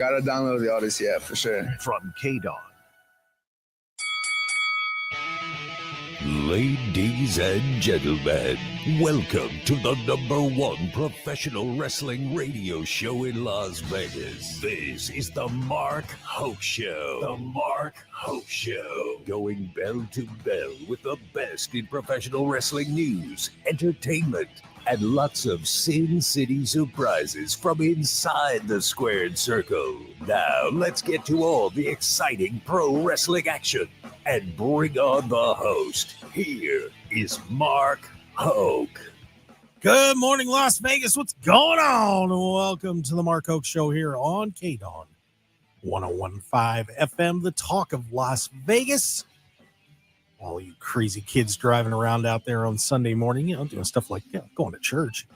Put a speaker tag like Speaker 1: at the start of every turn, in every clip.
Speaker 1: Gotta download the Odyssey app for sure.
Speaker 2: From KDAWN.
Speaker 3: Ladies and gentlemen, welcome to the #1 professional wrestling radio show in Las Vegas. This is the Mark Hoke Show. The Mark Hoke Show. Going bell to bell with the best in professional wrestling news, entertainment, and lots of Sin City surprises from inside the squared circle. Now, let's get to all the exciting pro wrestling action and bring on the host. Here is Mark Hoke.
Speaker 4: Good morning, Las Vegas. What's going on? Welcome to the Mark Hoke Show here on KDAWN 101.5 FM, the talk of Las Vegas. All you crazy kids driving around out there on Sunday morning, doing stuff like going to church.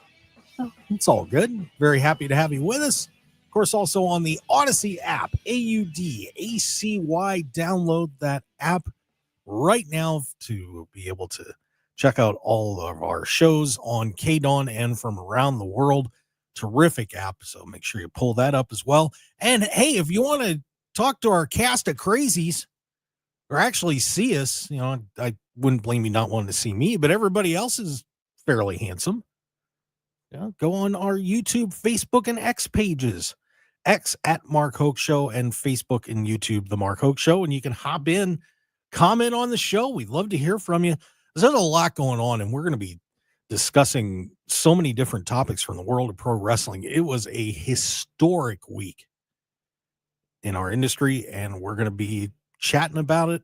Speaker 4: It's all good. Very happy to have you with us. Of course, also on the Odyssey app, AUDACY. Download that app right now to be able to check out all of our shows on KDAWN and from around the world. Terrific app, so make sure you pull that up as well. And hey, if you want to talk to our cast of crazies or actually see us, I wouldn't blame you not wanting to see me, but everybody else is fairly handsome. Go on our YouTube, Facebook, and X pages. X at Mark Hoke Show and Facebook and YouTube, The Mark Hoke Show. And you can hop in, comment on the show. We'd love to hear from you. There's a lot going on, and we're going to be discussing so many different topics from the world of pro wrestling. It was a historic week in our industry, and we're going to be chatting about it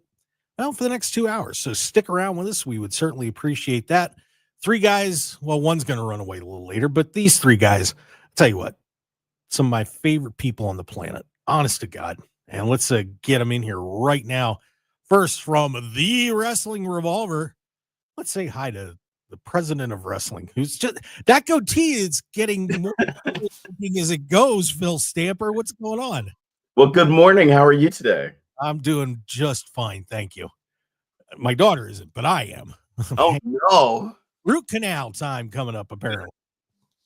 Speaker 4: for the next 2 hours. So stick around with us. We would certainly appreciate that. Three guys, well, one's going to run away a little later, but these three guys, I'll tell you what, some of my favorite people on the planet, honest to God. And let's get them in here right now. First, from the Wrestling Revolver, let's say hi to the president of wrestling, who's just, that goatee is getting more as it goes. Phil Stamper, what's going on?
Speaker 5: Well, good morning. How are you today?
Speaker 4: I'm doing just fine, thank you. My daughter isn't, but I am.
Speaker 5: Oh, no.
Speaker 4: Root canal time coming up, apparently.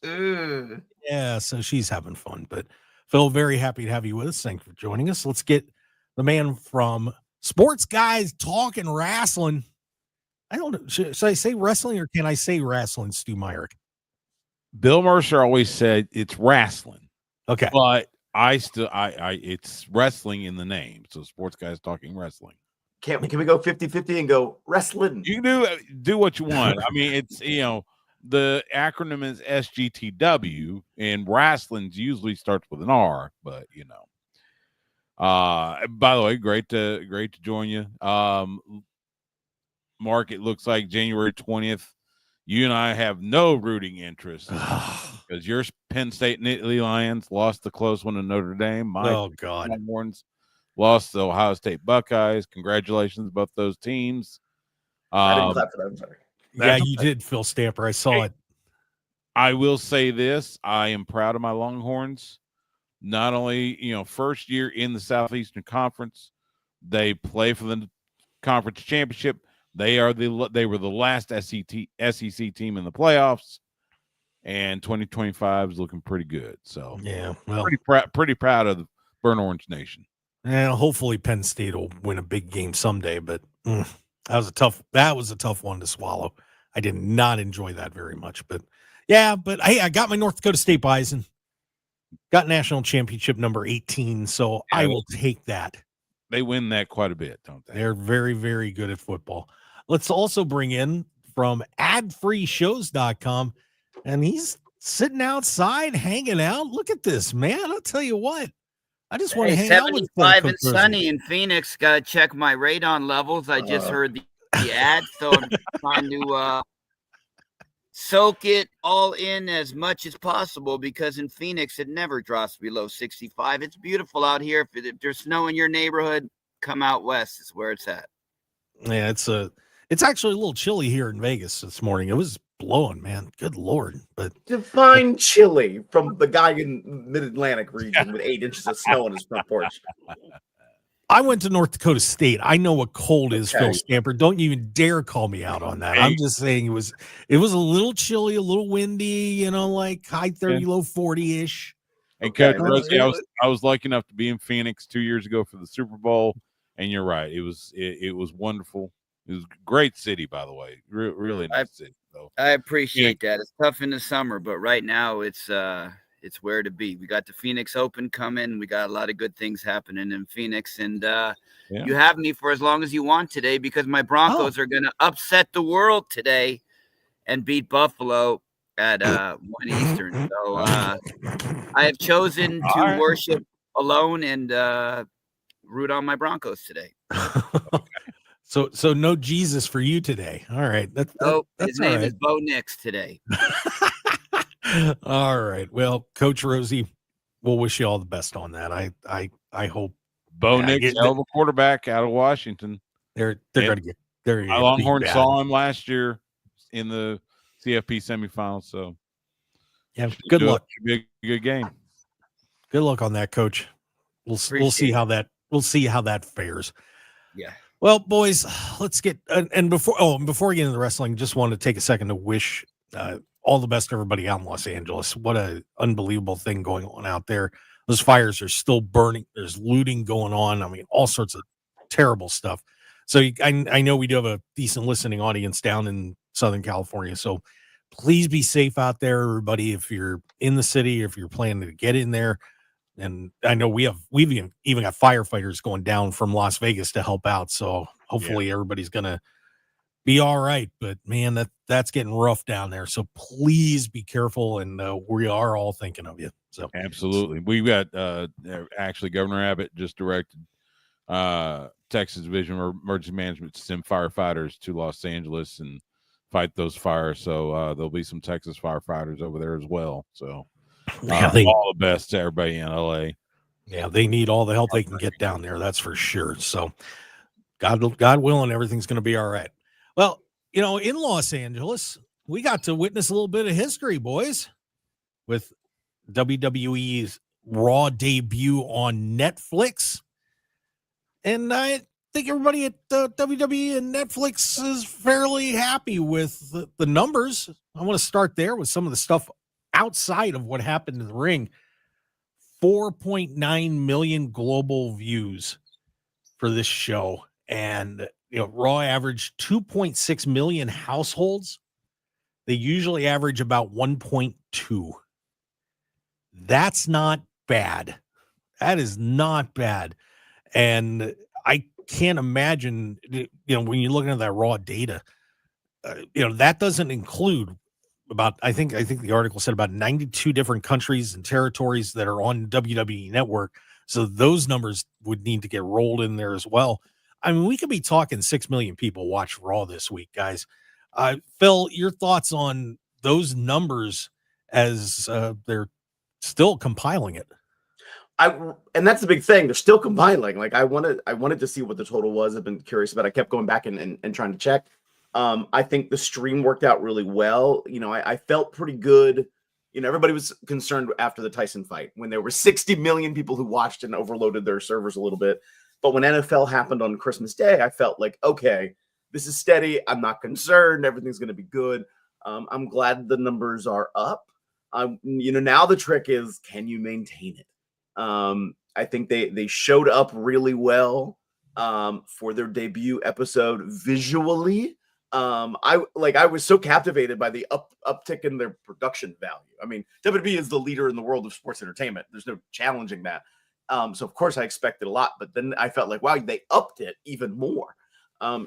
Speaker 5: Ugh.
Speaker 4: Yeah, so she's having fun. But Phil, very happy to have you with us. Thanks for joining us. Let's get the man from Sports Guys Talking Wrestling. I don't know. Should I say wrestling or can I say wrestling, Stu Myrick?
Speaker 6: Bill Mercer always said it's wrestling.
Speaker 4: Okay.
Speaker 6: But it's wrestling in the name. So Sports Guys Talking Wrestling.
Speaker 5: Can we go 50-50 and go wrestling?
Speaker 6: You can do what you want. I mean, it's, the acronym is SGTW, and wrestling usually starts with an R, but by the way, great to join you. Mark, it looks like January 20th, you and I have no rooting interest because your Penn State Nittany Lions lost the close one to Notre Dame. My
Speaker 4: God.
Speaker 6: Longhorns lost the Ohio State Buckeyes. Congratulations, both those teams.
Speaker 5: I didn't clap for that. I'm sorry.
Speaker 4: Yeah, you did, Phil Stamper. I saw it.
Speaker 6: I will say this. I am proud of my Longhorns. Not only, first year in the Southeastern Conference, they play for the conference championship. They were the last SEC team in the playoffs, and 2025 is looking pretty good. So
Speaker 4: yeah, well,
Speaker 6: pretty proud of the Burnt Orange Nation.
Speaker 4: And hopefully Penn State will win a big game someday, but that was a tough one to swallow. I did not enjoy that very much, but yeah, but hey, I got my North Dakota State Bison, got national championship number 18, so I will take that.
Speaker 6: They win that quite a bit, don't they?
Speaker 4: They're very, very good at football. Let's also bring in from adfreeshows.com, and he's sitting outside hanging out. Look at this, man. I'll tell you what. I just want to hang out with
Speaker 7: 75 and sunny in Phoenix. Got to check my radon levels. I just heard the ad, so I'm trying to soak it all in as much as possible because in Phoenix it never drops below 65. It's beautiful out here. If there's snow in your neighborhood, come out west. Is where it's at.
Speaker 4: Yeah, it's actually a little chilly here in Vegas this morning. It was blowing, man. Good Lord. But
Speaker 5: define chilly from the guy in mid-Atlantic region with 8 inches of snow on his front porch.
Speaker 4: I went to North Dakota State. I know what cold is, Phil Stamper. Don't even dare call me out on that. I'm just saying it was a little chilly, a little windy, like high 30, low 40-ish.
Speaker 6: And
Speaker 5: Okay.
Speaker 6: Coach Rosey, I was lucky enough to be in Phoenix 2 years ago for the Super Bowl, and you're right. It was wonderful. It was a great city, by the way. Really nice city. So
Speaker 7: I appreciate that. It's tough in the summer, but right now it's where to be. We got the Phoenix Open coming. We got a lot of good things happening in Phoenix, and you have me for as long as you want today because my Broncos are going to upset the world today and beat Buffalo at 1 Eastern. So I have chosen to worship alone and root on my Broncos today.
Speaker 4: So no Jesus for you today. All right. That's
Speaker 7: his name is Bo Nix today.
Speaker 4: All right. Well, Coach Rosey, we'll wish you all the best on that. I hope
Speaker 6: Bo Nix, hell of a quarterback out of Washington.
Speaker 4: They're going to get there.
Speaker 6: Longhorns saw him last year in the CFP semifinals. So
Speaker 4: yeah, good luck.
Speaker 6: Should be a good game.
Speaker 4: Good luck on that, Coach. We'll see how that fares.
Speaker 7: Yeah.
Speaker 4: Well, boys, let's get and before we get into the wrestling, just wanted to take a second to wish all the best to everybody out in Los Angeles. What a unbelievable thing going on out there. Those fires are still burning. There's looting going on. I mean, all sorts of terrible stuff. So I know we do have a decent listening audience down in Southern California. So please be safe out there, everybody. If you're in the city, if you're planning to get in there. And I know we've even got firefighters going down from Las Vegas to help out. So hopefully everybody's going to be all right. But man, that's getting rough down there. So please be careful. And we are all thinking of you. So
Speaker 6: absolutely. We've got actually Governor Abbott just directed Texas Division of Emergency Management to send firefighters to Los Angeles and fight those fires. So there'll be some Texas firefighters over there as well. So all the best to everybody in LA.
Speaker 4: Yeah, they need all the help they can get down there. That's for sure. So God willing, everything's going to be all right. Well, in Los Angeles, we got to witness a little bit of history, boys, with WWE's Raw debut on Netflix. And I think everybody at WWE and Netflix is fairly happy with the numbers. I want to start there with some of the stuff outside of what happened in the ring. 4.9 million global views for this show. And, Raw averaged 2.6 million households. They usually average about 1.2. That's not bad. That is not bad. And I can't imagine, when you're looking at that Raw data, that doesn't include about, I think the article said about 92 different countries and territories that are on WWE Network. So those numbers would need to get rolled in there as well. I mean, we could be talking 6 million people watch Raw this week, guys. Phil, your thoughts on those numbers as they're still compiling it?
Speaker 5: And that's the big thing. They're still compiling. Like I wanted to see what the total was. I've been curious about it. I kept going back and trying to check. I think the stream worked out really well. I felt pretty good. Everybody was concerned after the Tyson fight when there were 60 million people who watched and overloaded their servers a little bit. But when NFL happened on Christmas Day, I felt like, okay, this is steady. I'm not concerned. Everything's going to be good. I'm glad the numbers are up. Now the trick is, can you maintain it? I think they showed up really well for their debut episode visually. I was so captivated by the uptick in their production value. I mean, WWE is the leader in the world of sports entertainment. There's no challenging that. So of course I expected a lot, but then I felt like, wow, they upped it even more.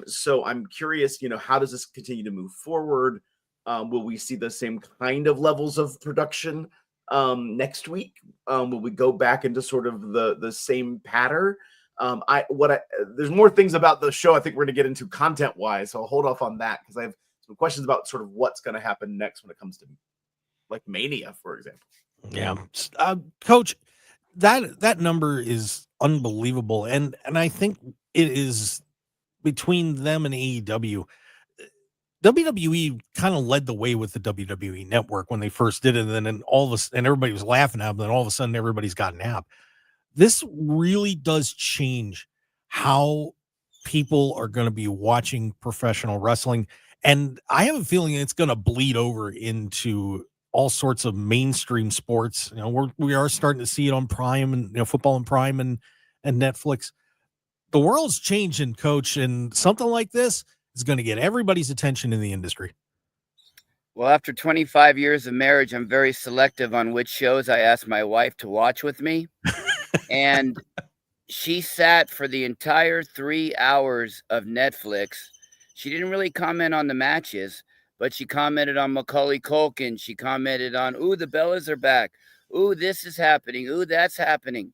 Speaker 5: So I'm curious, how does this continue to move forward? Will we see the same kind of levels of production next week? Will we go back into sort of the same pattern? There's more things about the show I think we're going to get into content wise, so I'll hold off on that because I have some questions about sort of what's going to happen next when it comes to like Mania, for example.
Speaker 4: Yeah, Coach, that number is unbelievable, and I think it is between them and AEW. WWE kind of led the way with the WWE Network when they first did it, and then and everybody was laughing at them, and all of a sudden everybody's got an app. This really does change how people are going to be watching professional wrestling, and I have a feeling it's going to bleed over into all sorts of mainstream sports. We are starting to see it on Prime and football and Prime and Netflix. The world's changing, Coach, and something like this is going to get everybody's attention in the industry.
Speaker 7: Well, after 25 years of marriage, I'm very selective on which shows I ask my wife to watch with me. And she sat for the entire 3 hours of Netflix. She didn't really comment on the matches, but she commented on Macaulay Culkin. She commented on, ooh, the Bellas are back. Ooh, this is happening. Ooh, that's happening.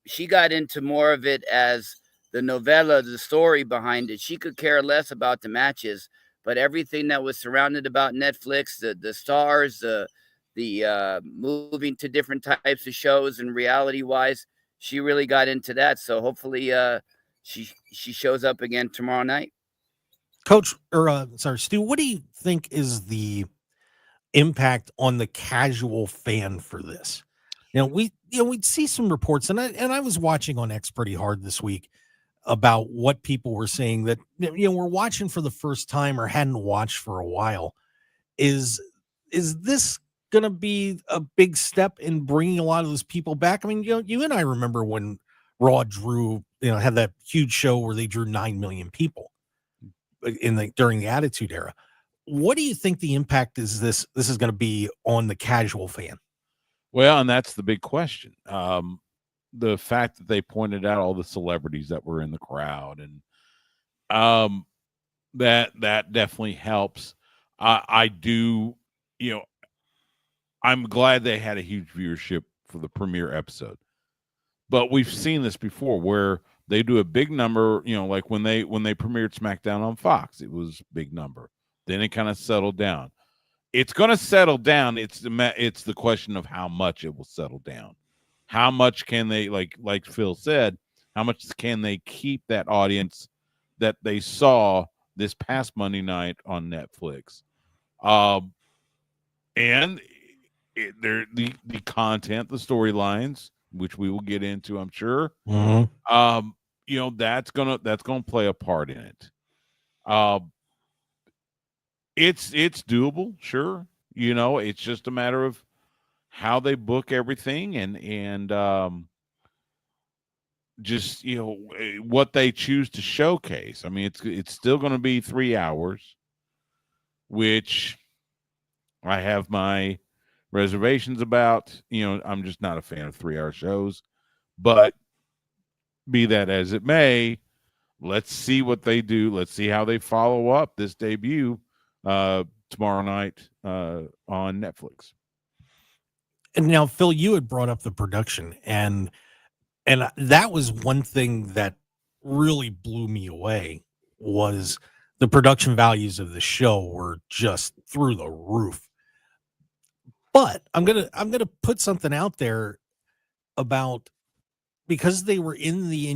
Speaker 7: She got into more of it as the novella, the story behind it. She could care less about the matches, but everything that was surrounded about Netflix, the stars, the moving to different types of shows and reality-wise, she really got into that. So hopefully she shows up again tomorrow night.
Speaker 4: Coach, or Stu, what do you think is the impact on the casual fan for this? We'd see some reports, and I was watching on X pretty hard this week about what people were saying that we're watching for the first time or hadn't watched for a while. Is this going to be a big step in bringing a lot of those people back? I mean, you and I remember when Raw drew, had that huge show where they drew 9 million people during the Attitude Era. What do you think the impact is this is going to be on the casual fan?
Speaker 6: Well, and that's the big question. The fact that they pointed out all the celebrities that were in the crowd, and that definitely helps. I do, I'm glad they had a huge viewership for the premiere episode, but we've seen this before where they do a big number, like when they premiered SmackDown on Fox, it was a big number. Then it kind of settled down. It's going to settle down. It's the question of how much it will settle down. How much can they, like Phil said, how much can they keep that audience that they saw this past Monday night on Netflix? And the content, the storylines, which we will get into, I'm sure.
Speaker 4: Mm-hmm.
Speaker 6: That's gonna play a part in it. It's doable, sure. It's just a matter of how they book everything and just what they choose to showcase. I mean, it's still going to be 3 hours, which I have my reservations about. I'm just not a fan of 3-hour shows, but be that as it may, let's see what they do. Let's see how they follow up this debut tomorrow night on Netflix.
Speaker 4: And now, Phil, you had brought up the production, and that was one thing that really blew me away, was the production values of the show were just through the roof. But I'm gonna put something out there about, because they were in the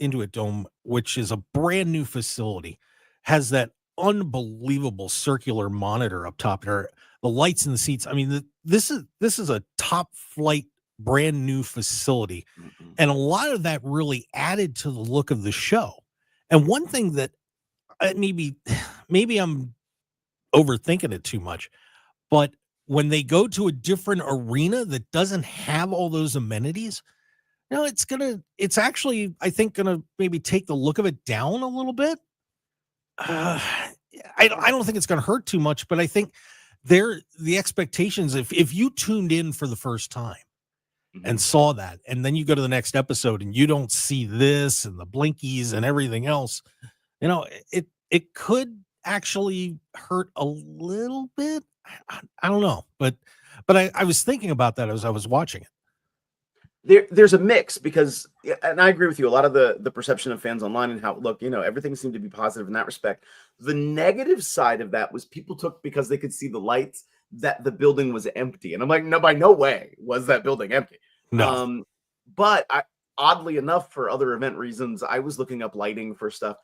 Speaker 4: Inuit Dome, which is a brand new facility, has that unbelievable circular monitor up top there, the lights in the seats. I mean, this is a top flight brand new facility.
Speaker 5: Mm-hmm.
Speaker 4: And a lot of that really added to the look of the show. And one thing that maybe I'm overthinking it too much, but when they go to a different arena that doesn't have all those amenities, it's actually, I think, gonna maybe take the look of it down a little bit. I don't think it's gonna hurt too much, but I think the expectations, if you tuned in for the first time and saw that, and then you go to the next episode and you don't see this and the blinkies and everything else, it could actually hurt a little bit. I don't know, but I was thinking about that as I was watching it.
Speaker 5: There's a mix, because, and I agree with you, a lot of the perception of fans online and how, look, everything seemed to be positive in that respect. The negative side of that was people took, because they could see the lights, that the building was empty. And I'm like, no, by no way was that building empty.
Speaker 4: No.
Speaker 5: But oddly enough, for other event reasons, I was looking up lighting for stuff.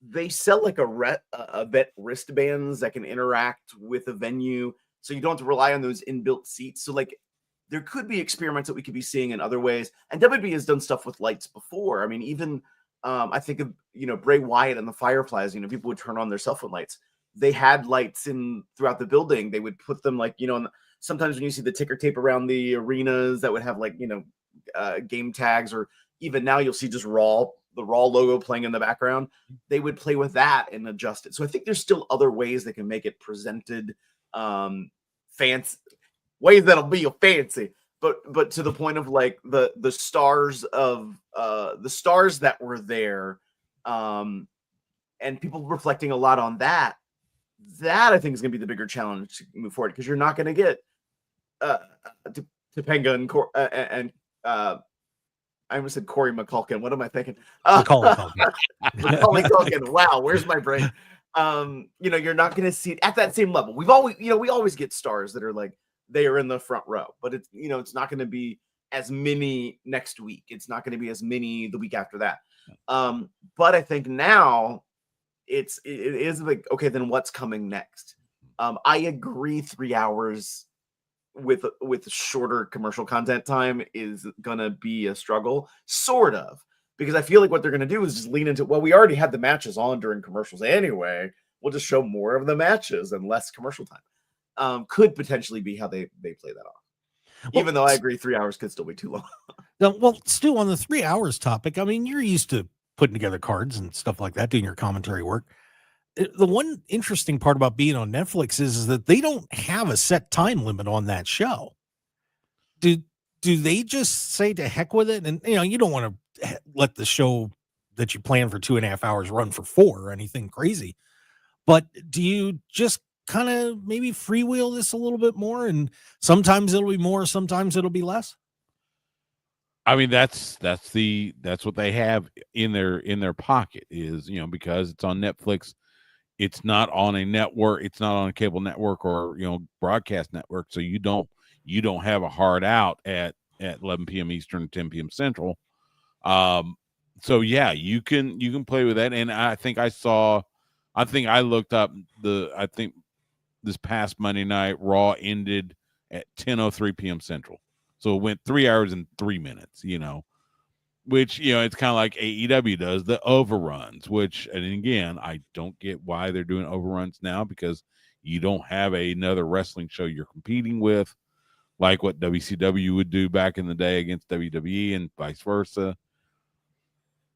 Speaker 5: They sell like a vet wristbands that can interact with a venue, so you don't have to rely on those inbuilt seats. So like, there could be experiments that we could be seeing in other ways. And WWE has done stuff with lights before. I mean, even I think of Bray Wyatt and the Fireflies. People would turn on their cell phone lights. they had lights in throughout the building. They would put them like, sometimes when you see the ticker tape around the arenas that would have like, game tags, or even now you'll see just the Raw logo playing in the background. They would play with that and adjust it. So I think there's still other ways they can make it presented, fancy ways that'll be fancy, but to the point of like the stars that were there, and people reflecting a lot on that I think is going to be the bigger challenge to move forward, because you're not going to get Topanga and I almost said Corey McCulkin. What am I thinking?
Speaker 4: Macaulay Culkin.
Speaker 5: Macaulay Culkin. Wow, where's my brain? You're not going to see it at that same level. We always get stars that are like they are in the front row, but it's not going to be as many next week. It's not going to be as many the week after that. But I think now it is like, okay, then what's coming next? I agree 3 hours with shorter commercial content time is gonna be a struggle, sort of, because I feel like what they're gonna do is just lean into, well, we already had the matches on during commercials anyway, we'll just show more of the matches and less commercial time. Could potentially be how they play that off. Even though I agree 3 hours could still be too long.
Speaker 4: Well, Stu, on the 3 hours topic, I mean, you're used to putting together cards and stuff like that, doing your commentary work. The one interesting part about being on Netflix is that they don't have a set time limit on that show. Do they just say to heck with it? And you don't want to let the show that you plan for 2.5 hours run for 4 or anything crazy. But do you just kind of maybe freewheel this a little bit more, and sometimes it'll be more, sometimes it'll be less?
Speaker 6: I mean, that's what they have in their pocket is, because it's on Netflix. It's not on a network. It's not on a cable network or broadcast network. So you don't have a hard out at 11 p.m. Eastern, 10 p.m. Central. So yeah, you can play with that. And I think I looked up I think this past Monday night Raw ended at 10:03 p.m. Central. So it went 3 hours and 3 minutes. Which, it's kind of like AEW does, the overruns, which, and again, I don't get why they're doing overruns now, because you don't have another wrestling show you're competing with, like what WCW would do back in the day against WWE and vice versa.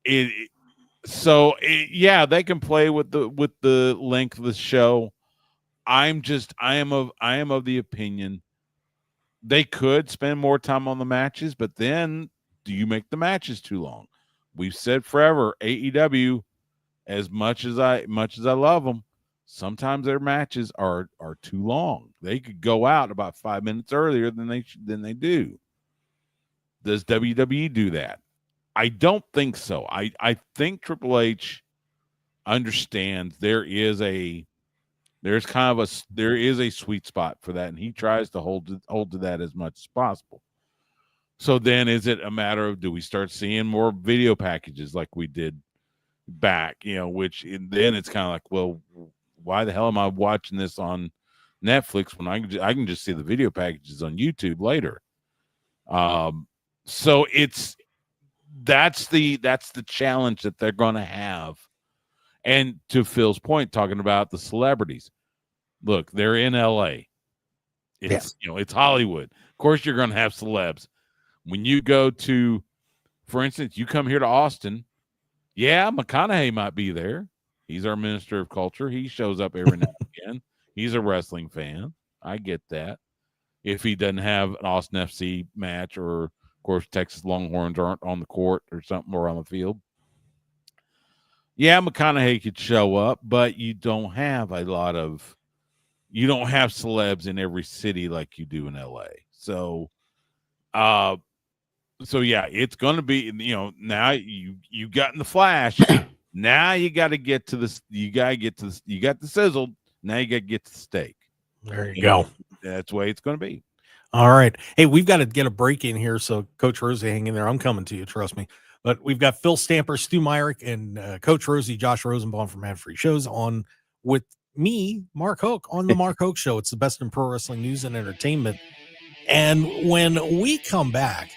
Speaker 6: Yeah, they can play with the length of the show. I am of the opinion they could spend more time on the matches, but then do you make the matches too long? We've said forever, AEW, as much as I love them, sometimes their matches are too long. They could go out about 5 minutes earlier than they do. Does WWE do that? I don't think so. I think Triple H understands there is a sweet spot for that, and he tries to hold to that as much as possible. So then is it a matter of, do we start seeing more video packages like we did back, which then it's kind of like, well, why the hell am I watching this on Netflix when I can just see the video packages on YouTube later? So that's the challenge that they're going to have. And to Phil's point, talking about the celebrities, look, they're in LA. It's it's Hollywood. Of course, you're going to have celebs. When you go to, for instance, you come here to Austin, yeah, McConaughey might be there. He's our minister of culture. He shows up every now and again. He's a wrestling fan. I get that. If he doesn't have an Austin FC match, or, of course, Texas Longhorns aren't on the court or something, or on the field. Yeah, McConaughey could show up, but you don't have celebs in every city like you do in LA. So yeah, it's going to be, now you got in the Flash. Now you got to get to this. You got the sizzle. Now you got to get to the steak.
Speaker 4: There you go.
Speaker 6: That's the way it's going to be.
Speaker 4: All right. Hey, we've got to get a break in here. So Coach Rosey, hang in there. I'm coming to you. Trust me. But we've got Phil Stamper, Stu Myrick, and Coach Rosey, Josh Rosenbaum from Ad Free Shows on with me, Mark Hoke, on the Mark Hoke Show. It's the best in pro wrestling news and entertainment. And when we come back,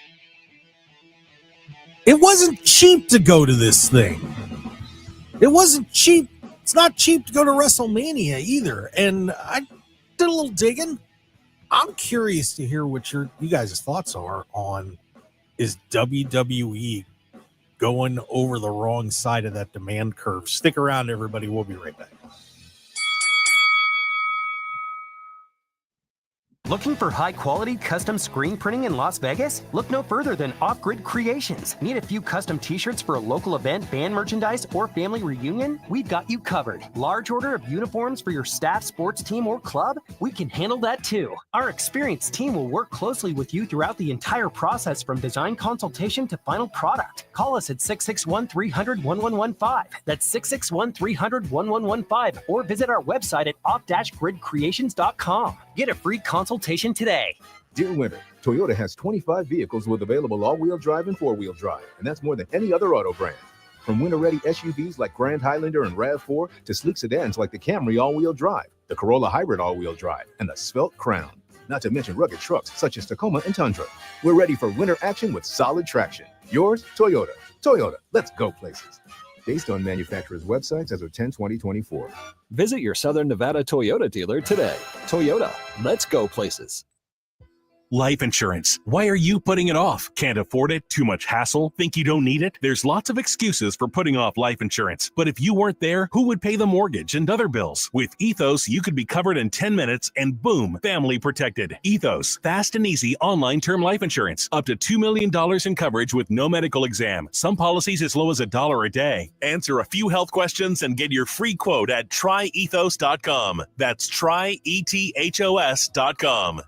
Speaker 4: it wasn't cheap to go to this thing. It wasn't cheap It's not cheap to go to WrestleMania either. And I did a little digging. I'm curious to hear what you guys' thoughts are on, is WWE going over the wrong side of that demand curve? Stick around, everybody. We'll be right back.
Speaker 2: Looking for high-quality custom screen printing in Las Vegas? Look no further than Off-Grid Creations. Need a few custom t-shirts for a local event, band merchandise, or family reunion? We've got you covered. Large order of uniforms for your staff, sports team, or club? We can handle that too. Our experienced team will work closely with you throughout the entire process, from design consultation to final product. Call us at 661-300-1115. That's 661-300-1115. Or visit our website at off-gridcreations.com. Get a free consultation today.
Speaker 8: Dear winter, Toyota has 25 vehicles with available all-wheel drive and four-wheel drive, and that's more than any other auto brand. From winter-ready SUVs like Grand Highlander and RAV4 to sleek sedans like the Camry all-wheel drive, the Corolla Hybrid all-wheel drive, and the Svelte Crown. Not to mention rugged trucks such as Tacoma and Tundra. We're ready for winter action with solid traction. Yours, Toyota. Toyota, let's go places. Based on manufacturers' websites as of 10/20/24.
Speaker 9: Visit your Southern Nevada Toyota dealer today. Toyota, let's go places.
Speaker 10: Life insurance. Why are you putting it off? Can't afford it? Too much hassle? Think you don't need it? There's lots of excuses for putting off life insurance. But if you weren't there, who would pay the mortgage and other bills? With Ethos, you could be covered in 10 minutes and boom, family protected. Ethos, fast and easy online term life insurance. Up to $2 million in coverage with no medical exam. Some policies as low as $1 a day. Answer a few health questions and get your free quote at tryethos.com. That's tryethos.com.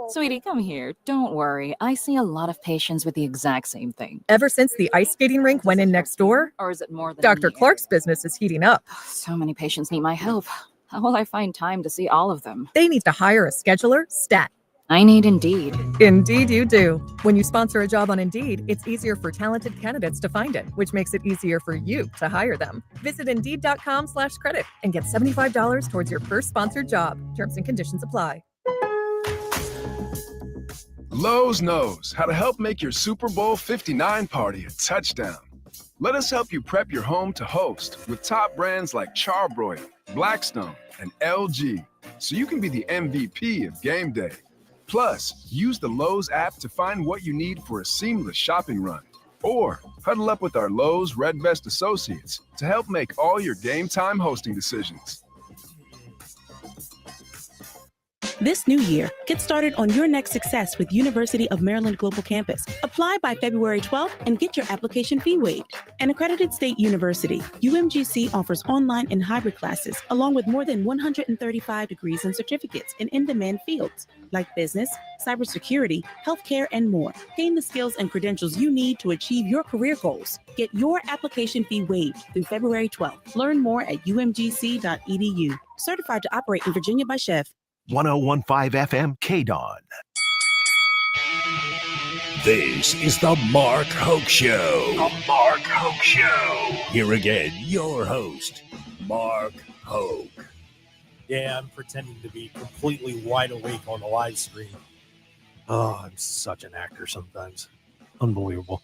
Speaker 11: Sweetie, come here. Don't worry. I see a lot of patients with the exact same thing.
Speaker 12: Ever since the ice skating rink went in next door?
Speaker 11: Or is it more than
Speaker 12: Dr. Clark's business is heating up.
Speaker 11: So many patients need my help. How will I find time to see all of them?
Speaker 12: They need to hire a scheduler, stat.
Speaker 11: I need Indeed.
Speaker 12: Indeed you do. When you sponsor a job on Indeed, it's easier for talented candidates to find it, which makes it easier for you to hire them. Visit Indeed.com/credit and get $75 towards your first sponsored job. Terms and conditions apply.
Speaker 13: Lowe's knows how to help make your Super Bowl 59 party a touchdown. Let us help you prep your home to host with top brands like Charbroil, Blackstone, and LG, so you can be the MVP of game day. Plus, use the Lowe's app to find what you need for a seamless shopping run. Or huddle up with our Lowe's Red Vest associates to help make all your game time hosting decisions.
Speaker 14: This new year, get started on your next success with University of Maryland Global Campus. Apply by February 12th and get your application fee waived. An accredited state university, UMGC offers online and hybrid classes, along with more than 135 degrees and certificates in in-demand fields like business, cybersecurity, healthcare, and more. Gain the skills and credentials you need to achieve your career goals. Get your application fee waived through February 12th. Learn more at umgc.edu. Certified to operate in Virginia by Chef.
Speaker 3: 1015 FM KDAWN. This is the Mark Hoke Show. The Mark Hoke Show. Here again, your host, Mark Hoke.
Speaker 4: Yeah, I'm pretending to be completely wide awake on the live stream. Oh, I'm such an actor sometimes. Unbelievable.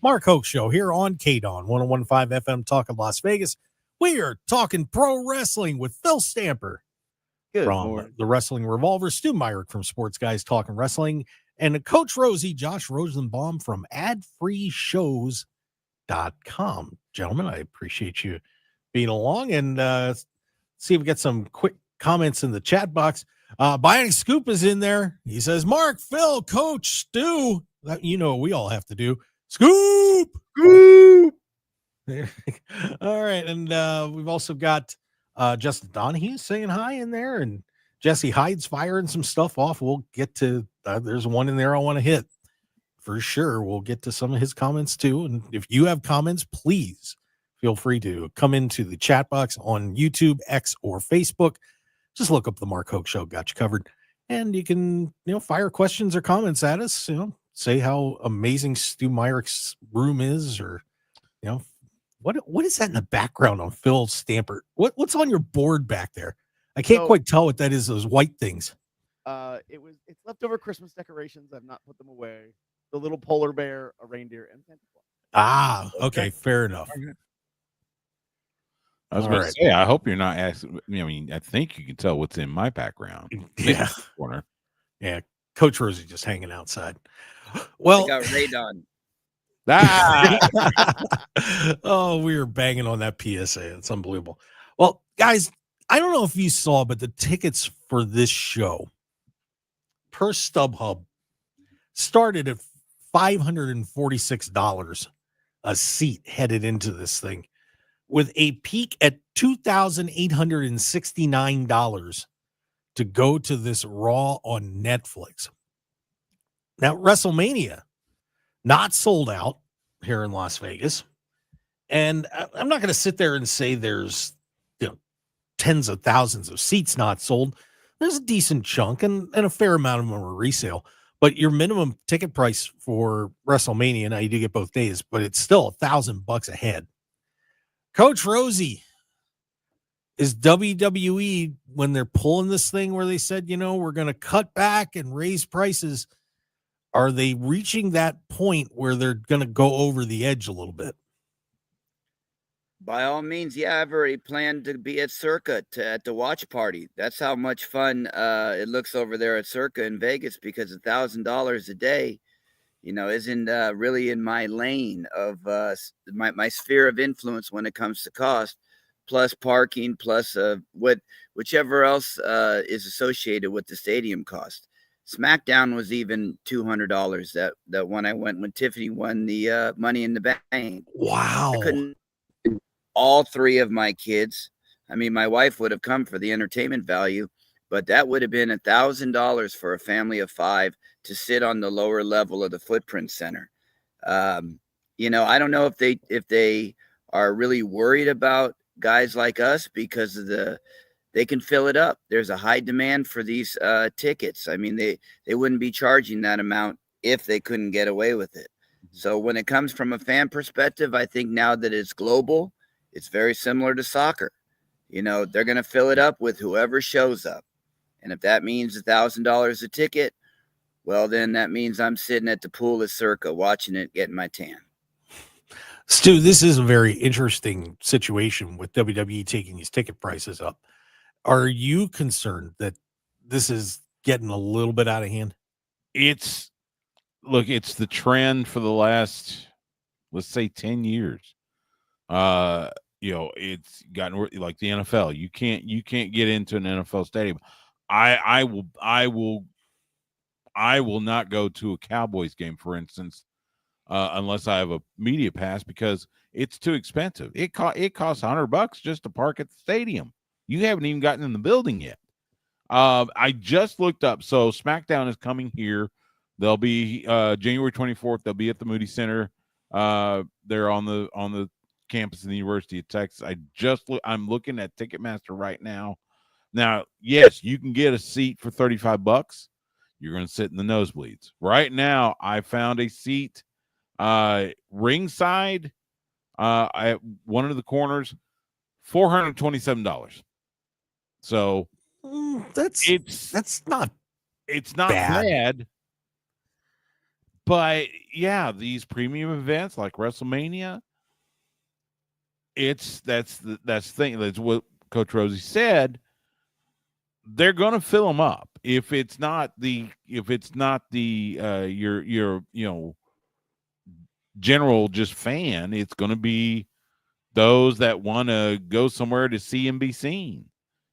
Speaker 4: Mark Hoke Show here on KDAWN, 1015 FM, talking Las Vegas. We are talking pro wrestling with Phil Stamper.
Speaker 5: Good
Speaker 4: from
Speaker 5: morning.
Speaker 4: the Wrestling Revolver, Stu Myrick from Sports Guys Talking Wrestling, and Coach Rosey, Josh Rosenbaum from adfreeshows.com. Gentlemen, I appreciate you being along, and see if we get some quick comments in the chat box. Bionic Scoop is in there. He says, Mark, Phil, Coach, Stu. You know what we all have to do. Scoop! Scoop! All right, and we've also got Justin Donahue saying hi in there, and Jesse Hyde's firing some stuff off. We'll get to there's one in there I want to hit for sure. We'll get to some of his comments too. And if you have comments, please feel free to come into the chat box on YouTube, X, or Facebook. Just look up the Mark Hoke Show. Got you covered. And you can, fire questions or comments at us. Say how amazing Stu Myrick's room is, or what is that in the background on Phil Stamper? What's on your board back there? I can't quite tell what that is. Those white things.
Speaker 5: It's leftover Christmas decorations. I've not put them away. The little polar bear, a reindeer, and Santa Claus.
Speaker 4: Ah, okay, fair enough.
Speaker 6: I was
Speaker 4: All
Speaker 6: going
Speaker 4: right.
Speaker 6: to say, I hope you're not asking. I mean, I think you can tell what's in my background.
Speaker 4: Yeah.
Speaker 6: Corner.
Speaker 4: Yeah. Coach Rosey just hanging outside.
Speaker 7: I
Speaker 4: Well,
Speaker 7: got radon.
Speaker 4: oh, we were banging on that PSA. It's unbelievable. Well, guys, I don't know if you saw, but the tickets for this show per StubHub started at $546 a seat headed into this thing, with a peak at $2,869 to go to this Raw on Netflix. Now, WrestleMania, not sold out here in Las Vegas. And I'm not going to sit there and say there's tens of thousands of seats not sold. There's a decent chunk, and a fair amount of them are resale. But your minimum ticket price for WrestleMania, now you do get both days, but it's still $1,000 a head. Coach Rosey, is WWE, when they're pulling this thing where they said, we're going to cut back and raise prices, are they reaching that point where they're going to go over the edge a little bit?
Speaker 7: By all means, yeah, I've already planned to be at Circa at the watch party. That's how much fun it looks over there at Circa in Vegas, because $1,000 a day, isn't really in my lane of my sphere of influence when it comes to cost, plus parking, plus whichever else is associated with the stadium cost. SmackDown was even $200 that when I went when Tiffany won the Money in the Bank.
Speaker 4: Wow.
Speaker 7: I couldn't. All three of my kids. I mean, my wife would have come for the entertainment value, but that would have been $1,000 for a family of 5 to sit on the lower level of the Footprint Center. I don't know if they are really worried about guys like us, because they can fill it up. There's a high demand for these tickets. I mean, they wouldn't be charging that amount if they couldn't get away with it. So when it comes from a fan perspective, I think now that it's global, it's very similar to soccer. They're going to fill it up with whoever shows up. And if that means $1,000 a ticket, well, then that means I'm sitting at the pool at Circa watching it, getting my tan.
Speaker 4: Stu, this is a very interesting situation with WWE taking these ticket prices up. Are you concerned that this is getting a little bit out of hand?
Speaker 6: It's the trend for the last, let's say, 10 years. It's gotten like the NFL. You can't get into an NFL stadium. I will not go to a Cowboys game, for instance, unless I have a media pass, because it's too expensive. It costs $100 just to park at the stadium. You haven't even gotten in the building yet. I just looked up. So SmackDown is coming here. They'll be January 24th. They'll be at the Moody Center. They're on the campus of the University of Texas. I'm looking at Ticketmaster right now. Now, yes, you can get a seat for $35. You're going to sit in the nosebleeds. Right now, I found a seat ringside at one of the corners, $427. So
Speaker 4: that's not
Speaker 6: bad. But yeah, these premium events like WrestleMania, that's the thing. That's what Coach Rosey said. They're going to fill them up. If it's not the your general just fan, it's going to be those that want to go somewhere to see and be seen.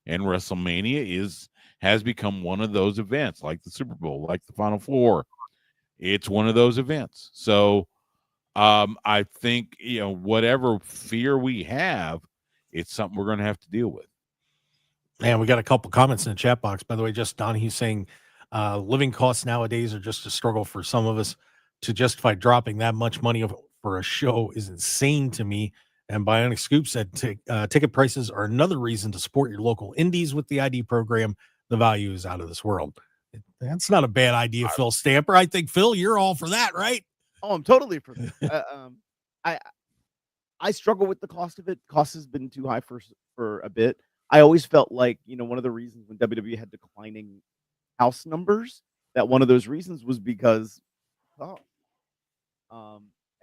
Speaker 6: And WrestleMania has become one of those events, like the Super Bowl, like the Final Four. It's one of those events. So I think, whatever fear we have, it's something we're going to have to deal with.
Speaker 4: And we got a couple comments in the chat box. By the way, just Donahue saying living costs nowadays are just a struggle for some of us. To justify dropping that much money for a show is insane to me. And Bionic Scoop said ticket prices are another reason to support your local indies with the ID program. The value is out of this world. That's not a bad idea, Phil Stamper. I think, Phil, you're all for that, right?
Speaker 15: Oh, I'm totally for that. I struggle with the cost of it. Cost has been too high for a bit. I always felt like, one of the reasons when WWE had declining house numbers, that one of those reasons was because,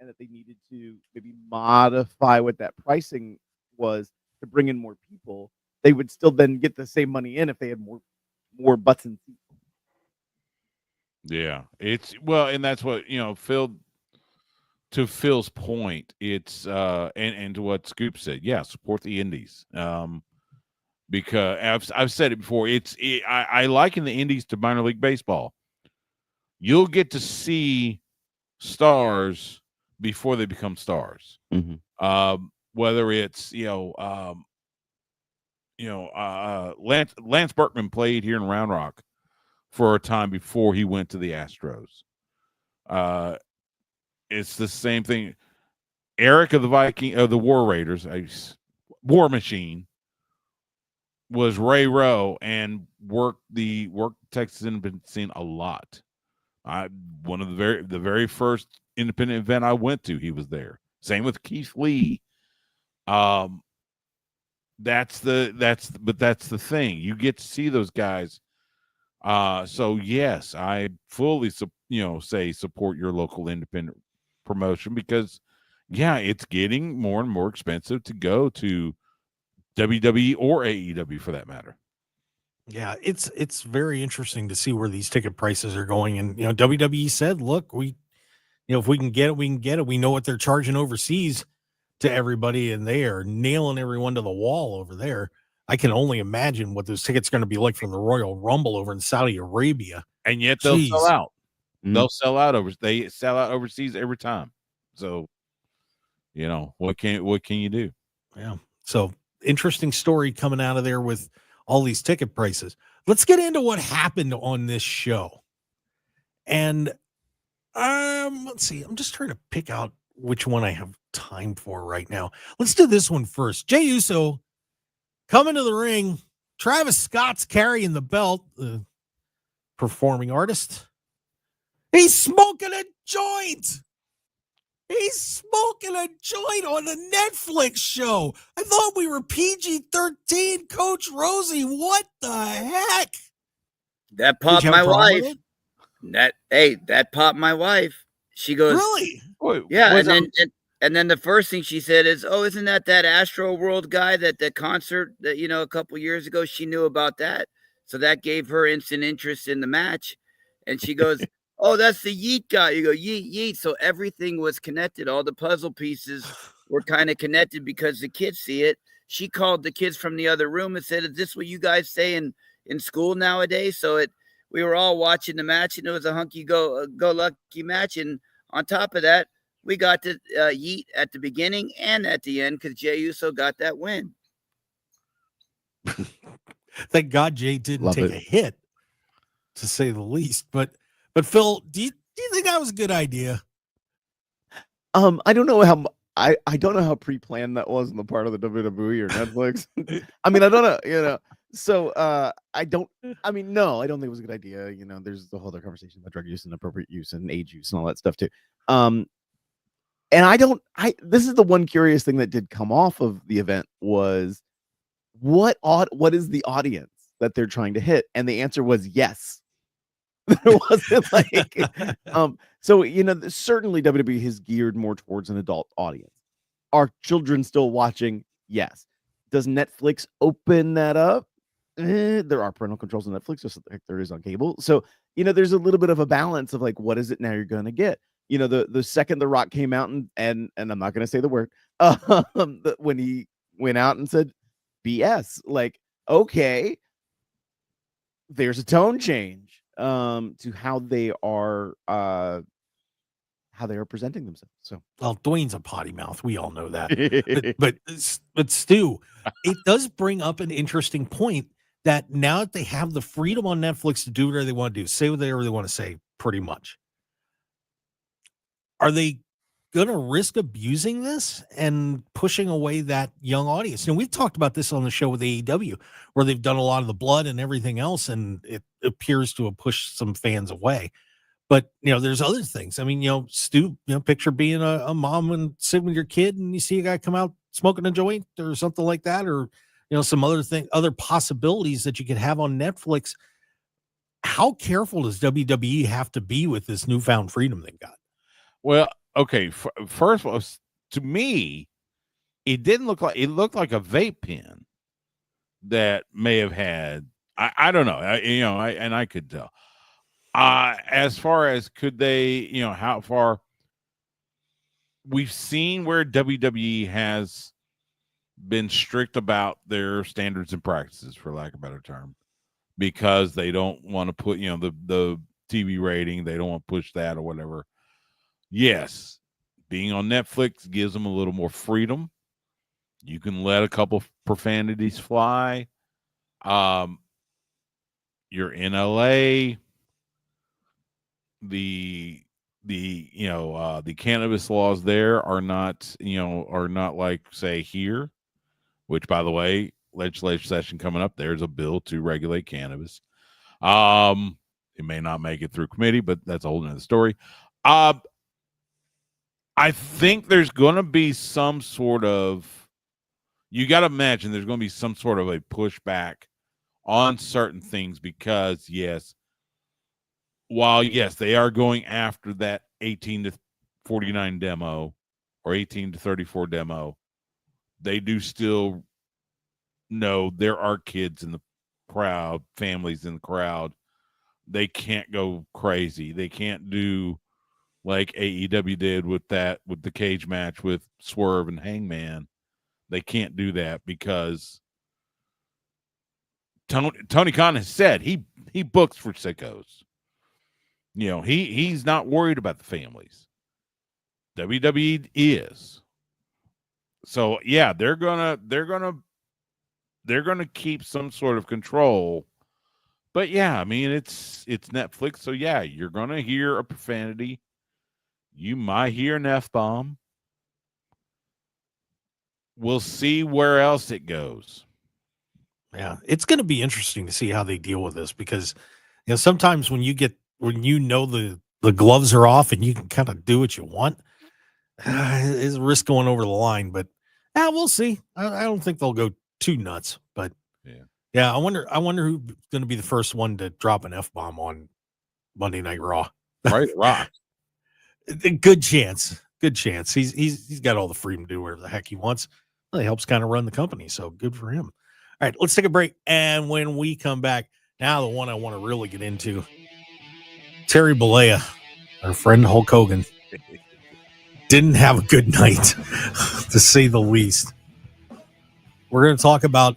Speaker 15: and that they needed to maybe modify what that pricing was to bring in more people, they would still then get the same money in if they had more butts and seats.
Speaker 6: Yeah, and that's what Phil. To Phil's point, it's and to what Scoop said, yeah, support the indies. Because I've said it before, I liken the indies to minor league baseball. You'll get to see stars before they become stars.
Speaker 15: Mm-hmm.
Speaker 6: Whether it's Lance Berkman played here in Round Rock for a time before he went to the Astros. It's the same thing. Eric of the War Raiders, War Machine, was Ray Rowe and worked Texas independent scene a lot. One of the very first independent event I went to, he was there. Same with Keith Lee. That's the thing. You get to see those guys. So yes, I fully say support your local independent promotion, because it's getting more and more expensive to go to WWE or AEW for that matter.
Speaker 4: Yeah, it's very interesting to see where these ticket prices are going. And WWE said, look, if we can get it, we can get it. We know what they're charging overseas to everybody, and they are nailing everyone to the wall over there. I can only imagine what those tickets are going to be like from the Royal Rumble over in Saudi Arabia.
Speaker 6: And yet they'll sell out. They'll sell out they sell out overseas every time. So, what can you do?
Speaker 4: Yeah. So interesting story coming out of there with all these ticket prices. Let's get into what happened on this show. And let's see. I'm just trying to pick out which one I have time for right now. Let's do this one first. Jey Uso coming to the ring. Travis Scott's carrying the belt. The performing artist. He's smoking a joint. He's smoking a joint on the Netflix show. I thought we were PG-13, Coach Rosey. What the heck?
Speaker 7: That popped my wife. That popped my wife. She goes,
Speaker 4: really?
Speaker 7: Yeah, and then the first thing she said is, "Oh, isn't that Astro World guy that the concert that a couple years ago?" She knew about that, so that gave her instant interest in the match. And she goes, "Oh, that's the Yeet guy." You go, Yeet, Yeet. So everything was connected. All the puzzle pieces were kind of connected because the kids see it. She called the kids from the other room and said, "Is this what you guys say in school nowadays?" So we were all watching the match, and it was a hunky go lucky match. And on top of that, we got to Yeet at the beginning and at the end because Jey Uso got that win.
Speaker 4: Thank God Jey didn't take a hit, to say the least. But Phil, do you think that was a good idea?
Speaker 15: I don't know how I don't know how pre-planned that was on the part of the WWE or Netflix. I mean, I don't know, So no, I don't think it was a good idea. There's the whole other conversation about drug use and appropriate use and age use and all that stuff too. And this is the one curious thing that did come off of the event was what is the audience that they're trying to hit? And the answer was yes. There wasn't so certainly WWE has geared more towards an adult audience. Are children still watching? Yes. Does Netflix open that up? There are parental controls on Netflix, just like there is on cable. So there's a little bit of a balance of what is it now you're going to get? The second The Rock came out and I'm not going to say the word, when he went out and said BS, okay, there's a tone change to how they are presenting themselves. So,
Speaker 4: well, Dwayne's a potty mouth. We all know that. but Stu, it does bring up an interesting point that now that they have the freedom on Netflix to do whatever they want to do, say whatever they want to say, pretty much. Are they going to risk abusing this and pushing away that young audience? We've talked about this on the show with AEW, where they've done a lot of the blood and everything else, and it appears to have pushed some fans away. But, there's other things. I mean, Stu, picture being a mom and sitting with your kid and you see a guy come out smoking a joint or something like that, or, some other possibilities that you could have on Netflix. How careful does WWE have to be with this newfound freedom they've got?
Speaker 6: Well, okay. First of all, to me, it didn't look like, it looked like a vape pen that may have had, I don't know, I could tell. As far as could they, how far we've seen where WWE has been strict about their standards and practices, for lack of a better term, because they don't want to put, the TV rating, they don't want to push that or whatever. Yes, being on Netflix gives them a little more freedom. You can let a couple profanities fly. You're in LA. The cannabis laws there are not like, say, here, which, by the way, legislative session coming up, there's a bill to regulate cannabis. It may not make it through committee, but that's a whole nother story. I think there's going to be some sort of, you got to imagine there's going to be some sort of a pushback on certain things because, yes, while, yes, they are going after that 18 to 49 demo or 18 to 34 demo, they do still know there are kids in the crowd, families in the crowd. They can't go crazy. They can't do like AEW did with the cage match with Swerve and Hangman. They can't do that because Tony Khan has said he books for sickos. He's not worried about the families. WWE is. So yeah, they're gonna keep some sort of control. But yeah, I mean, it's Netflix, so yeah, you're gonna hear a profanity. You might hear an F-bomb. We'll see where else it goes.
Speaker 4: Yeah, it's going to be interesting to see how they deal with this because, sometimes when the gloves are off and you can kind of do what you want, it's a risk going over the line. But we'll see. I don't think they'll go too nuts. But yeah, I wonder who's going to be the first one to drop an F-bomb on Monday Night Raw.
Speaker 6: Right, Rock.
Speaker 4: Good chance. He's got all the freedom to do whatever the heck he wants. Well, he helps kind of run the company, so good for him. All right, let's take a break. And when we come back, now the one I want to really get into, Terry Bollea, our friend Hulk Hogan, didn't have a good night, to say the least. We're going to talk about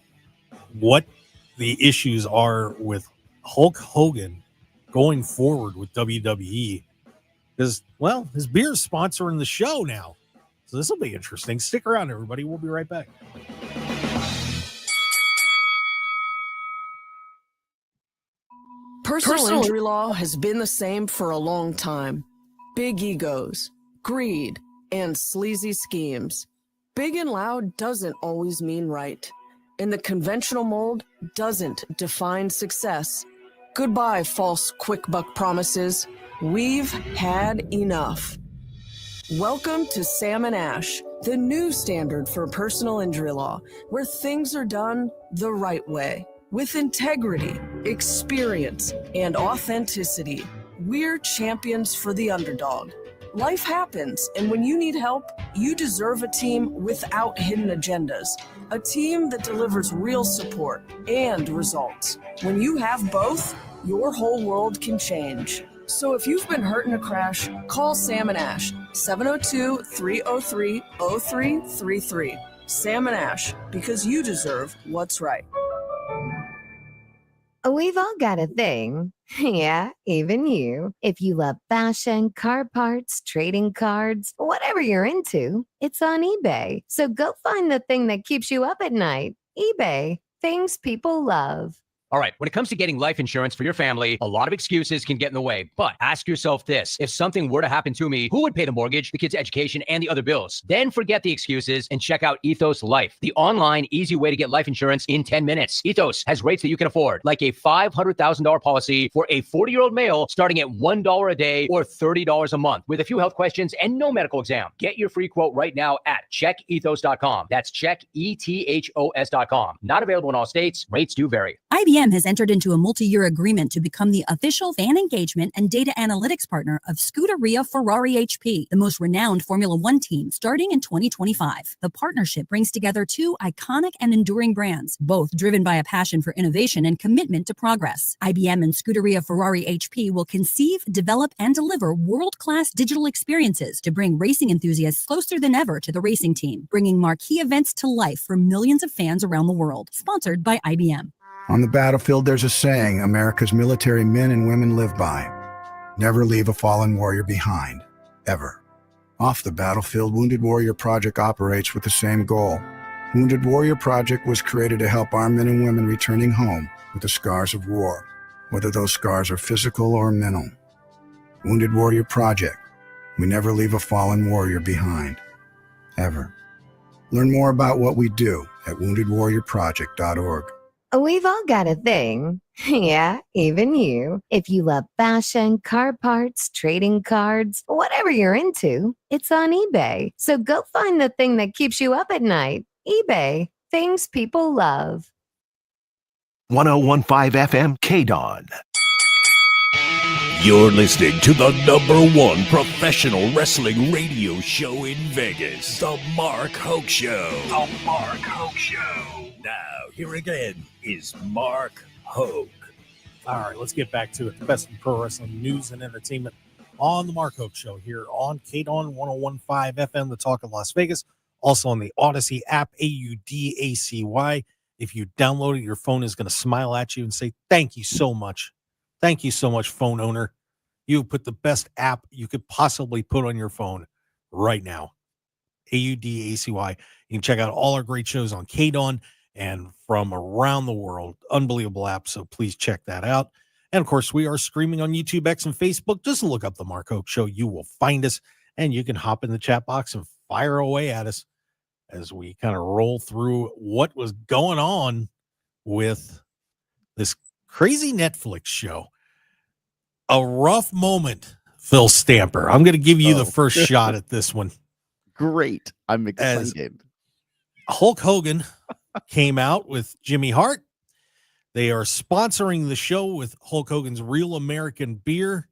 Speaker 4: what the issues are with Hulk Hogan going forward with WWE. Because, well, his beer is sponsoring the show now. So this will be interesting. Stick around, everybody. We'll be right back.
Speaker 16: Personal injury law has been the same for a long time. Big egos, greed, and sleazy schemes. Big and loud doesn't always mean right. And the conventional mold doesn't define success. Goodbye, false quick buck promises. We've had enough. Welcome to Sam and Ash, the new standard for personal injury law, where things are done the right way. With integrity, experience, and authenticity, we're champions for the underdog. Life happens, and when you need help, you deserve a team without hidden agendas. A team that delivers real support and results. When you have both, your whole world can change. So if you've been hurt in a crash, call Sam and Ash, 702-303-0333. Sam and Ash, because you deserve what's right.
Speaker 17: We've all got a thing. Yeah, even you. If you love fashion, car parts, trading cards, whatever you're into, it's on eBay. So go find the thing that keeps you up at night. eBay. Things people love.
Speaker 18: All right, when it comes to getting life insurance for your family, a lot of excuses can get in the way. But ask yourself this. If something were to happen to me, who would pay the mortgage, the kids' education, and the other bills? Then forget the excuses and check out Ethos Life, the online, easy way to get life insurance in 10 minutes. Ethos has rates that you can afford, like a $500,000 policy for a 40-year-old male starting at $1 a day or $30 a month with a few health questions and no medical exam. Get your free quote right now at checkethos.com. That's checkethos.com. Not available in all states. Rates do vary.
Speaker 14: IBM
Speaker 19: IBM has entered into a multi-year agreement to become the official fan engagement and data analytics partner of Scuderia Ferrari HP, the most renowned Formula One team, starting in 2025. The partnership brings together two iconic and enduring brands, both driven by a passion for innovation and commitment to progress. IBM and Scuderia Ferrari HP will conceive, develop, and deliver world-class digital experiences to bring racing enthusiasts closer than ever to the racing team, bringing marquee events to life for millions of fans around the world. Sponsored by IBM.
Speaker 20: On the battlefield, there's a saying America's military men and women live by. Never leave a fallen warrior behind, ever. Off the battlefield, Wounded Warrior Project operates with the same goal. Wounded Warrior Project was created to help our men and women returning home with the scars of war, whether those scars are physical or mental. Wounded Warrior Project. We never leave a fallen warrior behind, ever. Learn more about what we do at woundedwarriorproject.org.
Speaker 17: We've all got a thing. Yeah, even you. If you love fashion, car parts, trading cards, whatever you're into, it's on eBay. So go find the thing that keeps you up at night. eBay. Things people love.
Speaker 3: 1015 FM KDAWN. You're listening to the #1 professional wrestling radio show in Vegas, The Mark Hoke Show. The Mark Hoke Show. Now, here again is Mark Hoke.
Speaker 4: All right, let's get back to it. The best in pro wrestling news and entertainment on the Mark Hoke Show here on KDAWN 1015 FM, the talk of Las Vegas. Also on the Odyssey app, AUDACY. If you download it, your phone is going to smile at you and say, thank you so much. Thank you so much, phone owner. You put the best app you could possibly put on your phone right now. AUDACY. You can check out all our great shows on KDAWN and from around the world. Unbelievable app, so please check that out. And, of course, we are streaming on YouTube, X, and Facebook. Just look up The Mark Hoke Show. You will find us, and you can hop in the chat box and fire away at us as we kind of roll through what was going on with this crazy Netflix show. A rough moment, Phil Stamper. I'm going to give you the first shot at this one.
Speaker 15: Great. I'm excited.
Speaker 4: Hulk Hogan came out with Jimmy Hart. They are sponsoring the show with Hulk Hogan's Real American Beer.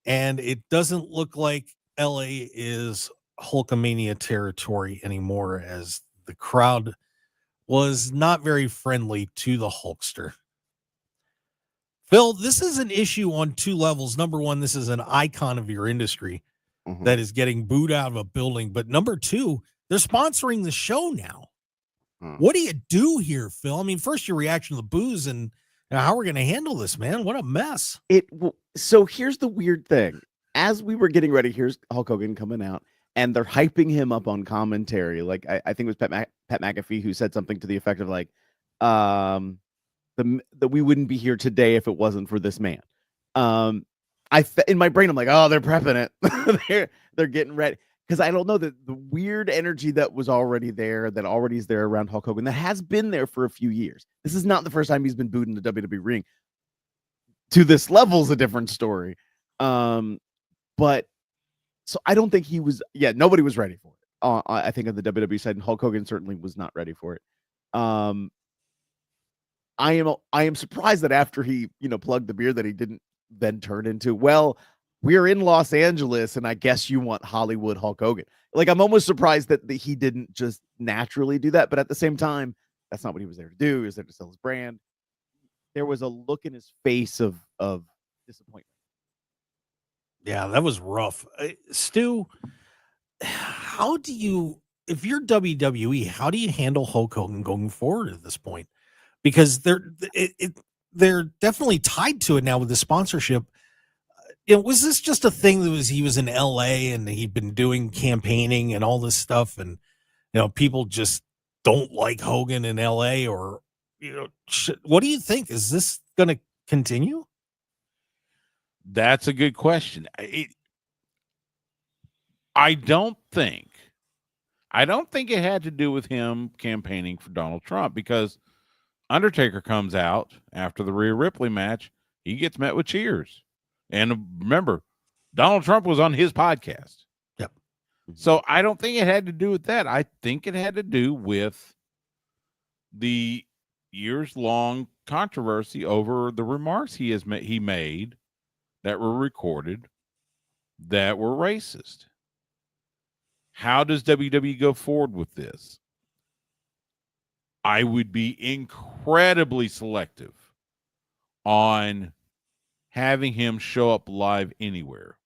Speaker 4: And it doesn't look like LA is Hulkamania territory anymore, as the crowd was not very friendly to the Hulkster. Phil, this is an issue on two levels. Number one, this is an icon of your industry that is getting booed out of a building. But number two, they're sponsoring the show now. What do you do here, Phil? I mean, first your reaction to the boos, and how we're going to handle this, man. What a mess.
Speaker 15: So here's the weird thing. As we were getting ready, here's Hulk Hogan coming out, and they're hyping him up on commentary. Like, I think it was Pat McAfee who said something to the effect of like, that we wouldn't be here today if it wasn't for this man. In my brain, I'm like, oh, they're prepping it. they're getting ready. Because I don't know, the weird energy that was already there, that already is there around Hulk Hogan, that has been there for a few years. This is not the first time he's been booed in the WWE ring. To this level is a different story. But so I don't think he was, nobody was ready for it. I think on the WWE side, and Hulk Hogan certainly was not ready for it. I am surprised that after he, plugged the beer, that he didn't then turn into, well, we're in Los Angeles, and I guess you want Hollywood Hulk Hogan. Like, I'm almost surprised that he didn't just naturally do that. But at the same time, that's not what he was there to do. He was there to sell his brand. There was a look in his face of disappointment.
Speaker 4: Yeah, that was rough. Stu, how do you, if you're WWE, how do you handle Hulk Hogan going forward at this point? Because they're definitely tied to it now with the sponsorship. Was this just a thing that he was in LA and he'd been doing campaigning and all this stuff, and people just don't like Hogan in LA, or what do you think? Is this going to continue?
Speaker 6: That's a good question. I don't think it had to do with him campaigning for Donald Trump, because Undertaker comes out after the Rhea Ripley match. He gets met with cheers. And remember, Donald Trump was on his podcast.
Speaker 4: Yep.
Speaker 6: So I don't think it had to do with that. I think it had to do with the years-long controversy over the remarks he made that were recorded that were racist. How does WWE go forward with this? I would be incredibly selective on having him show up live anywhere.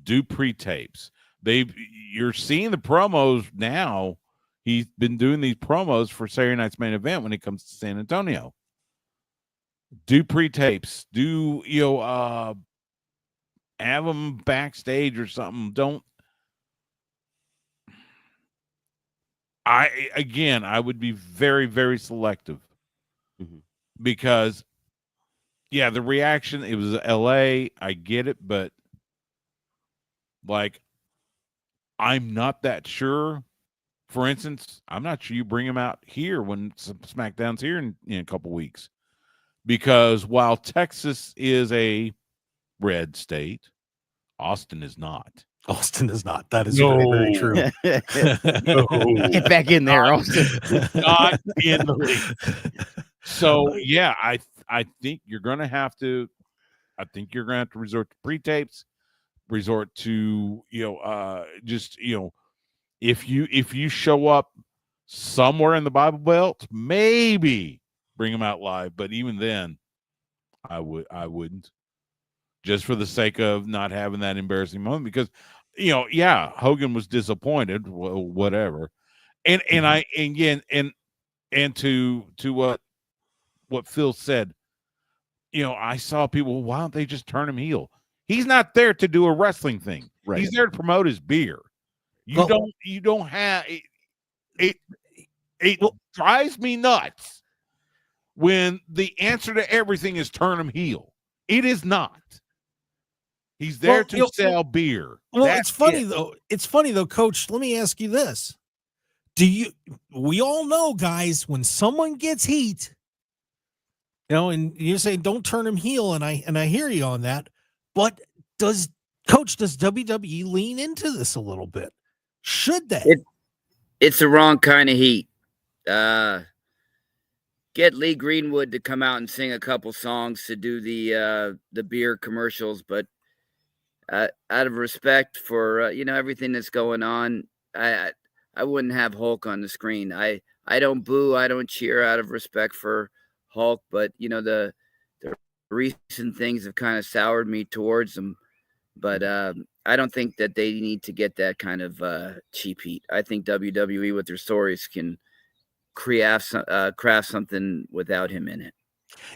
Speaker 6: Do pre-tapes. You're seeing the promos now. He's been doing these promos for Saturday Night's Main Event when it comes to San Antonio. Do pre-tapes. Do, have them backstage or something. I would be very, very selective because, yeah, the reaction, it was LA. I get it, but like, I'm not that sure. For instance, I'm not sure you bring him out here when SmackDown's here in a couple weeks, because while Texas is a red state, Austin is not.
Speaker 4: Austin is not. That is very, very true.
Speaker 6: No.
Speaker 15: Get back in there, Austin.
Speaker 6: Not in the league. So yeah, I think you're gonna have to. I think you're gonna have to resort to pre-tapes, resort to if you show up somewhere in the Bible Belt, maybe bring them out live. But even then, I wouldn't, just for the sake of not having that embarrassing moment. Because Hogan was disappointed, whatever, and to what Phil said, I saw people, why don't they just turn him heel? He's not there to do a wrestling thing. Right. He's there to promote his beer. You don't have it. It drives me nuts when the answer to everything is turn him heel. It is not. He's there to sell beer.
Speaker 4: Well, it's funny though. It's funny though, Coach. Let me ask you this: we all know, guys, when someone gets heat, and you say don't turn him heel, and I hear you on that. But does WWE lean into this a little bit? Should they?
Speaker 7: It's the wrong kind of heat. Get Lee Greenwood to come out and sing a couple songs to do the beer commercials, but out of respect for everything that's going on, I wouldn't have Hulk on the screen. I don't boo, I don't cheer out of respect for Hulk, but the recent things have kind of soured me towards him. But I don't think that they need to get that kind of cheap heat. I think WWE with their stories can craft something without him in it.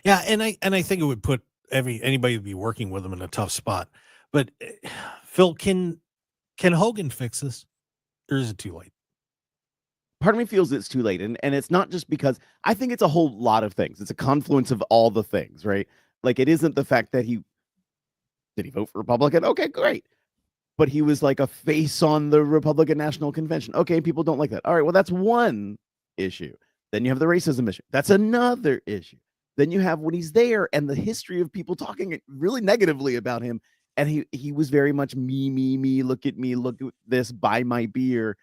Speaker 4: Yeah, and I think it would put anybody who'd be working with him in a tough spot. But Phil, can Hogan fix this, or is it too late?
Speaker 15: Part of me feels it's too late, and it's not just because I think it's a whole lot of things. It's a confluence of all the things, right? Like, it isn't the fact that did he vote for Republican? Okay, great. But he was like a face on the Republican National Convention. Okay, people don't like that. All right, well, that's one issue. Then you have the racism issue. That's another issue. Then you have when he's there and the history of people talking really negatively about him. And he was very much me, look at me, look at this, buy my beer.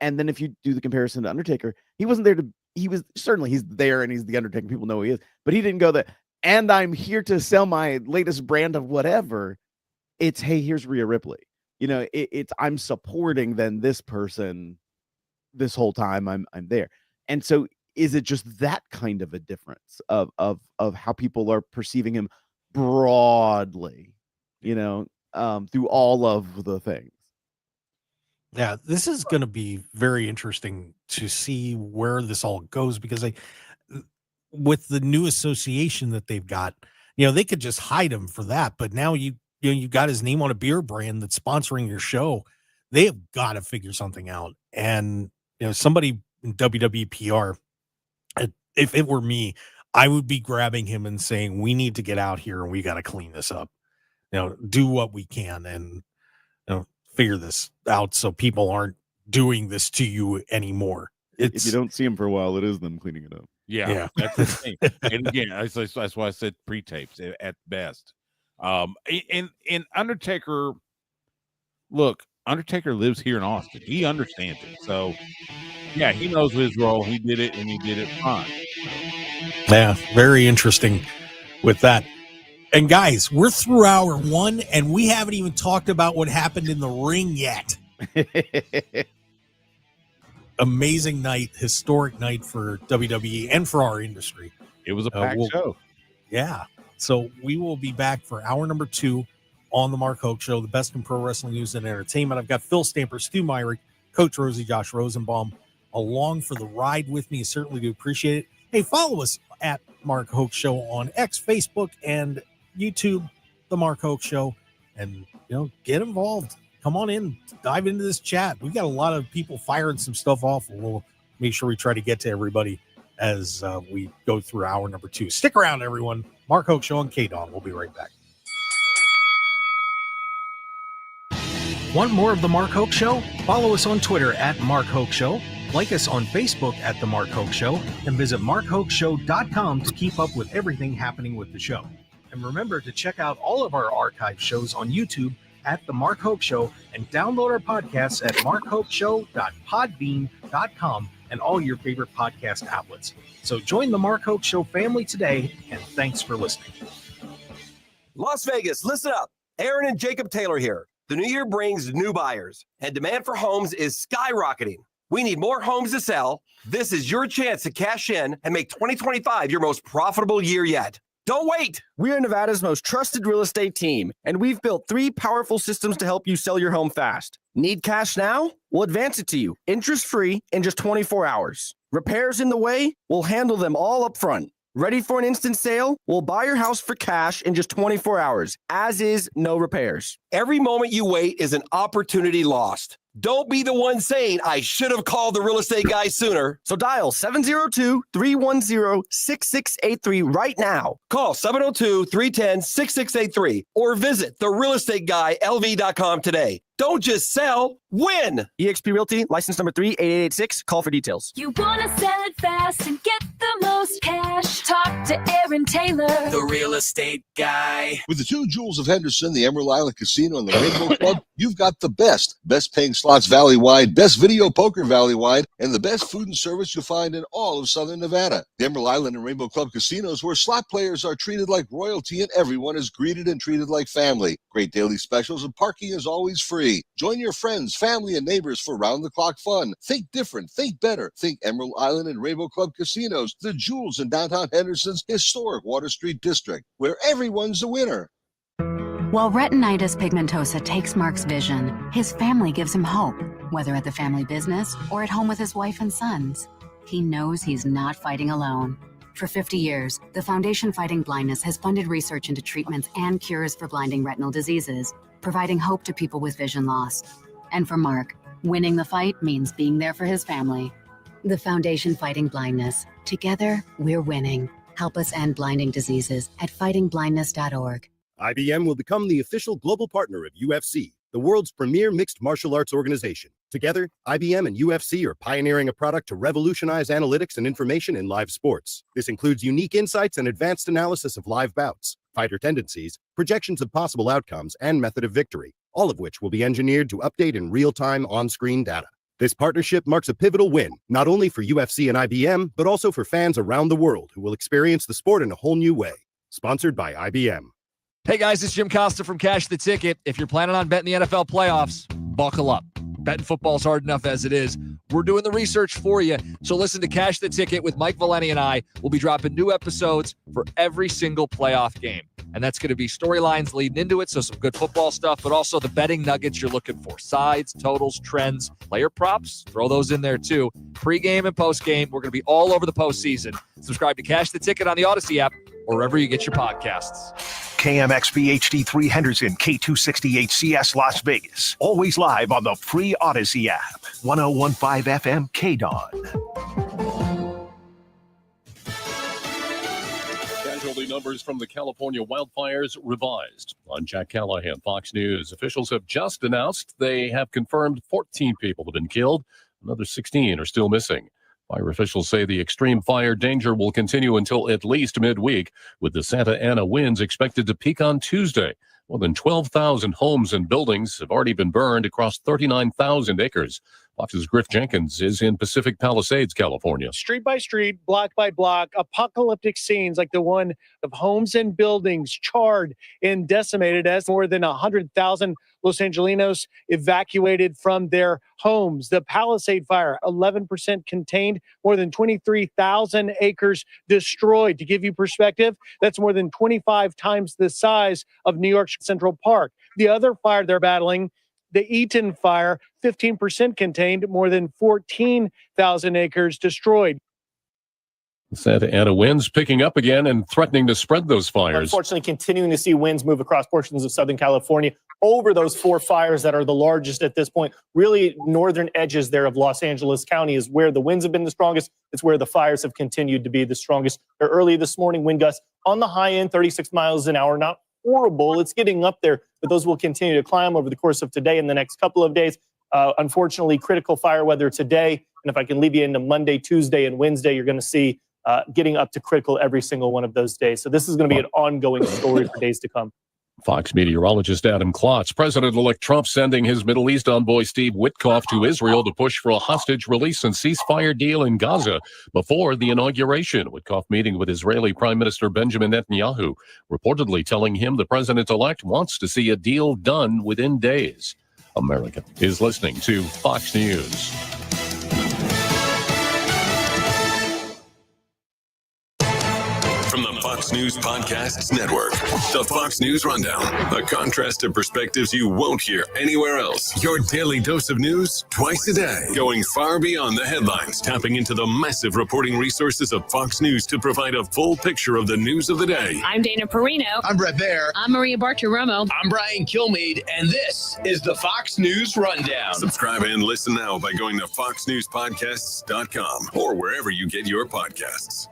Speaker 15: And then if you do the comparison to Undertaker, he wasn't there he's there and he's the Undertaker. People know who he is, but he didn't go there. And I'm here to sell my latest brand of whatever. It's, hey, here's Rhea Ripley. It's I'm supporting then this person this whole time I'm there. And so is it just that kind of a difference of how people are perceiving him broadly, through all of the things?
Speaker 4: Yeah, this is going to be very interesting to see where this all goes, because with the new association that they've got, they could just hide him for that. But now you got his name on a beer brand that's sponsoring your show. They have got to figure something out. And somebody in WWE PR, if it were me, I would be grabbing him and saying, we need to get out here and we got to clean this up. Do what we can and figure this out so people aren't doing this to you anymore.
Speaker 15: If you don't see him for a while, it is them cleaning it up.
Speaker 6: Yeah. That's the thing. And again, that's why I said pre-tapes at best. And Undertaker, look, Undertaker lives here in Austin. He understands it. So yeah, he knows his role. He did it and he did it fine.
Speaker 4: Yeah, very interesting with that. And guys, we're through hour 1, and we haven't even talked about what happened in the ring yet. Amazing night, historic night for WWE and for our industry.
Speaker 6: It was a packed show.
Speaker 4: Yeah. So we will be back for hour number 2 on the Mark Hoke Show, the best in pro wrestling news and entertainment. I've got Phil Stamper, Stu Myrick, Coach Rosey, Josh Rosenbaum along for the ride with me. Certainly do appreciate it. Hey, follow us at Mark Hoke Show on X, Facebook, and YouTube, the Mark Hoke Show, and get involved. Come on in, dive into this chat. We got a lot of people firing some stuff off, and we'll make sure we try to get to everybody as we go through hour number 2. Stick around, everyone. Mark Hoke Show on KDAWN. We'll be right back.
Speaker 21: Want more of the Mark Hoke Show? Follow us on Twitter at Mark Hoke Show, like us on Facebook at The Mark Hoke Show, and visit markhokeshow.com to keep up with everything happening with the show. And remember to check out all of our archive shows on YouTube at The Mark Hoke Show, and download our podcasts at markhokeshow.podbean.com and all your favorite podcast outlets. So join the Mark Hoke Show family today, and thanks for listening.
Speaker 22: Las Vegas, listen up. Aaron and Jacob Taylor here. The new year brings new buyers, and demand for homes is skyrocketing. We need more homes to sell. This is your chance to cash in and make 2025 your most profitable year yet. Don't wait.
Speaker 23: We are Nevada's most trusted real estate team, and we've built 3 powerful systems to help you sell your home fast. Need cash now? We'll advance it to you, interest-free, in just 24 hours. Repairs in the way? We'll handle them all up front. Ready for an instant sale? We'll buy your house for cash in just 24 hours, as is, no repairs.
Speaker 22: Every moment you wait is an opportunity lost. Don't be the one saying, I should have called the real estate guy sooner.
Speaker 23: So dial 702-310-6683 right now.
Speaker 22: Call 702-310-6683 or visit therealestateguyLV.com today. Don't just sell, win.
Speaker 23: eXp Realty, license number 38886. Call for details.
Speaker 24: You want to sell it fast and get the most cash. Talk to Aaron Taylor,
Speaker 25: the real estate guy.
Speaker 26: With the 2 Jewels of Henderson, the Emerald Island Casino, and the Rainbow Club, you've got the best paying slots valley-wide, best video poker valley-wide, and the best food and service you'll find in all of Southern Nevada. The Emerald Island and Rainbow Club casinos, where slot players are treated like royalty and everyone is greeted and treated like family. Great daily specials and parking is always free. Join your friends, family, and neighbors for round-the-clock fun. Think different. Think better. Think Emerald Island and Rainbow Club Casinos, the Jewels in downtown Henderson's historic Water Street district, where everyone's a winner.
Speaker 11: While retinitis pigmentosa takes Mark's vision, his family gives him hope, whether at the family business or at home with his wife and sons. He knows he's not fighting alone. For 50 years, the Foundation Fighting Blindness has funded research into treatments and cures for blinding retinal diseases, providing hope to people with vision loss. And for Mark, winning the fight means being there for his family. The Foundation Fighting Blindness. Together, we're winning. Help us end blinding diseases at fightingblindness.org.
Speaker 27: IBM will become the official global partner of UFC, the world's premier mixed martial arts organization. Together, IBM and UFC are pioneering a product to revolutionize analytics and information in live sports. This includes unique insights and advanced analysis of live bouts, fighter tendencies, projections of possible outcomes, and method of victory, all of which will be engineered to update in real-time on-screen data. This partnership marks a pivotal win, not only for UFC and IBM, but also for fans around the world who will experience the sport in a whole new way. Sponsored by IBM.
Speaker 28: Hey guys, it's Jim Costa from Cash the Ticket. If you're planning on betting the NFL playoffs, buckle up. Betting football's hard enough as it is. We're doing the research for you. So listen to Cash the Ticket with Mike Valeni and I. We'll be dropping new episodes for every single playoff game. And that's going to be storylines leading into it, so some good football stuff, but also the betting nuggets you're looking for. Sides, totals, trends, player props, throw those in there too. Pre-game and post-game, we're going to be all over the postseason. Subscribe to Cash the Ticket on the Odyssey app or wherever you get your podcasts.
Speaker 29: KMXP HD3 Henderson, K268CS Las Vegas. Always live on the free Odyssey app. 1015 FM KDAWN.
Speaker 30: Casualty numbers from the California wildfires revised. I'm Jack Callahan, Fox News. Officials have just announced they have confirmed 14 people have been killed. Another 16 are still missing. Fire officials say the extreme fire danger will continue until at least midweek, with the Santa Ana winds expected to peak on Tuesday. More than 12,000 homes and buildings have already been burned across 39,000 acres. Fox's Griff Jenkins is in Pacific Palisades, California.
Speaker 1: Street by street, block by block, apocalyptic scenes like the one of homes and buildings charred and decimated as more than 100,000 Los Angelinos evacuated from their homes. The Palisade Fire, 11% contained, more than 23,000 acres destroyed. To give you perspective, that's more than 25 times the size of New York's Central Park. The other fire they're battling, the Eaton Fire, 15% contained, more than 14,000 acres destroyed.
Speaker 30: Santa Ana winds picking up again and threatening to spread those fires.
Speaker 1: Unfortunately, continuing to see winds move across portions of Southern California over those 4 fires that are the largest at this point. Really, northern edges there of Los Angeles County is where the winds have been the strongest. It's where the fires have continued to be the strongest. Early this morning, wind gusts on the high end, 36 miles an hour. Not horrible. It's getting up there, but those will continue to climb over the course of today and the next couple of days. Unfortunately, critical fire weather today. And if I can leave you into Monday, Tuesday, and Wednesday, you're going to see getting up to critical every single one of those days. So this is going to be an ongoing story for days to come.
Speaker 30: Fox meteorologist Adam Klotz. President-elect Trump sending his Middle East envoy Steve Witkoff to Israel to push for a hostage release and ceasefire deal in Gaza before the inauguration. Witkoff meeting with Israeli Prime Minister Benjamin Netanyahu, reportedly telling him the president-elect wants to see a deal done within days. America is listening to Fox News.
Speaker 2: From the Fox News Podcasts Network, the Fox News Rundown, a contrast of perspectives you won't hear anywhere else. Your daily dose of news twice a day, going far beyond the headlines, tapping into the massive reporting resources of Fox News to provide a full picture of the news of the day.
Speaker 5: I'm Dana Perino.
Speaker 8: I'm Brett Baer.
Speaker 5: I'm Maria Bartiromo.
Speaker 8: I'm Brian Kilmeade, and this is the Fox News Rundown.
Speaker 2: Subscribe and listen now by going to foxnewspodcasts.com or wherever you get your podcasts.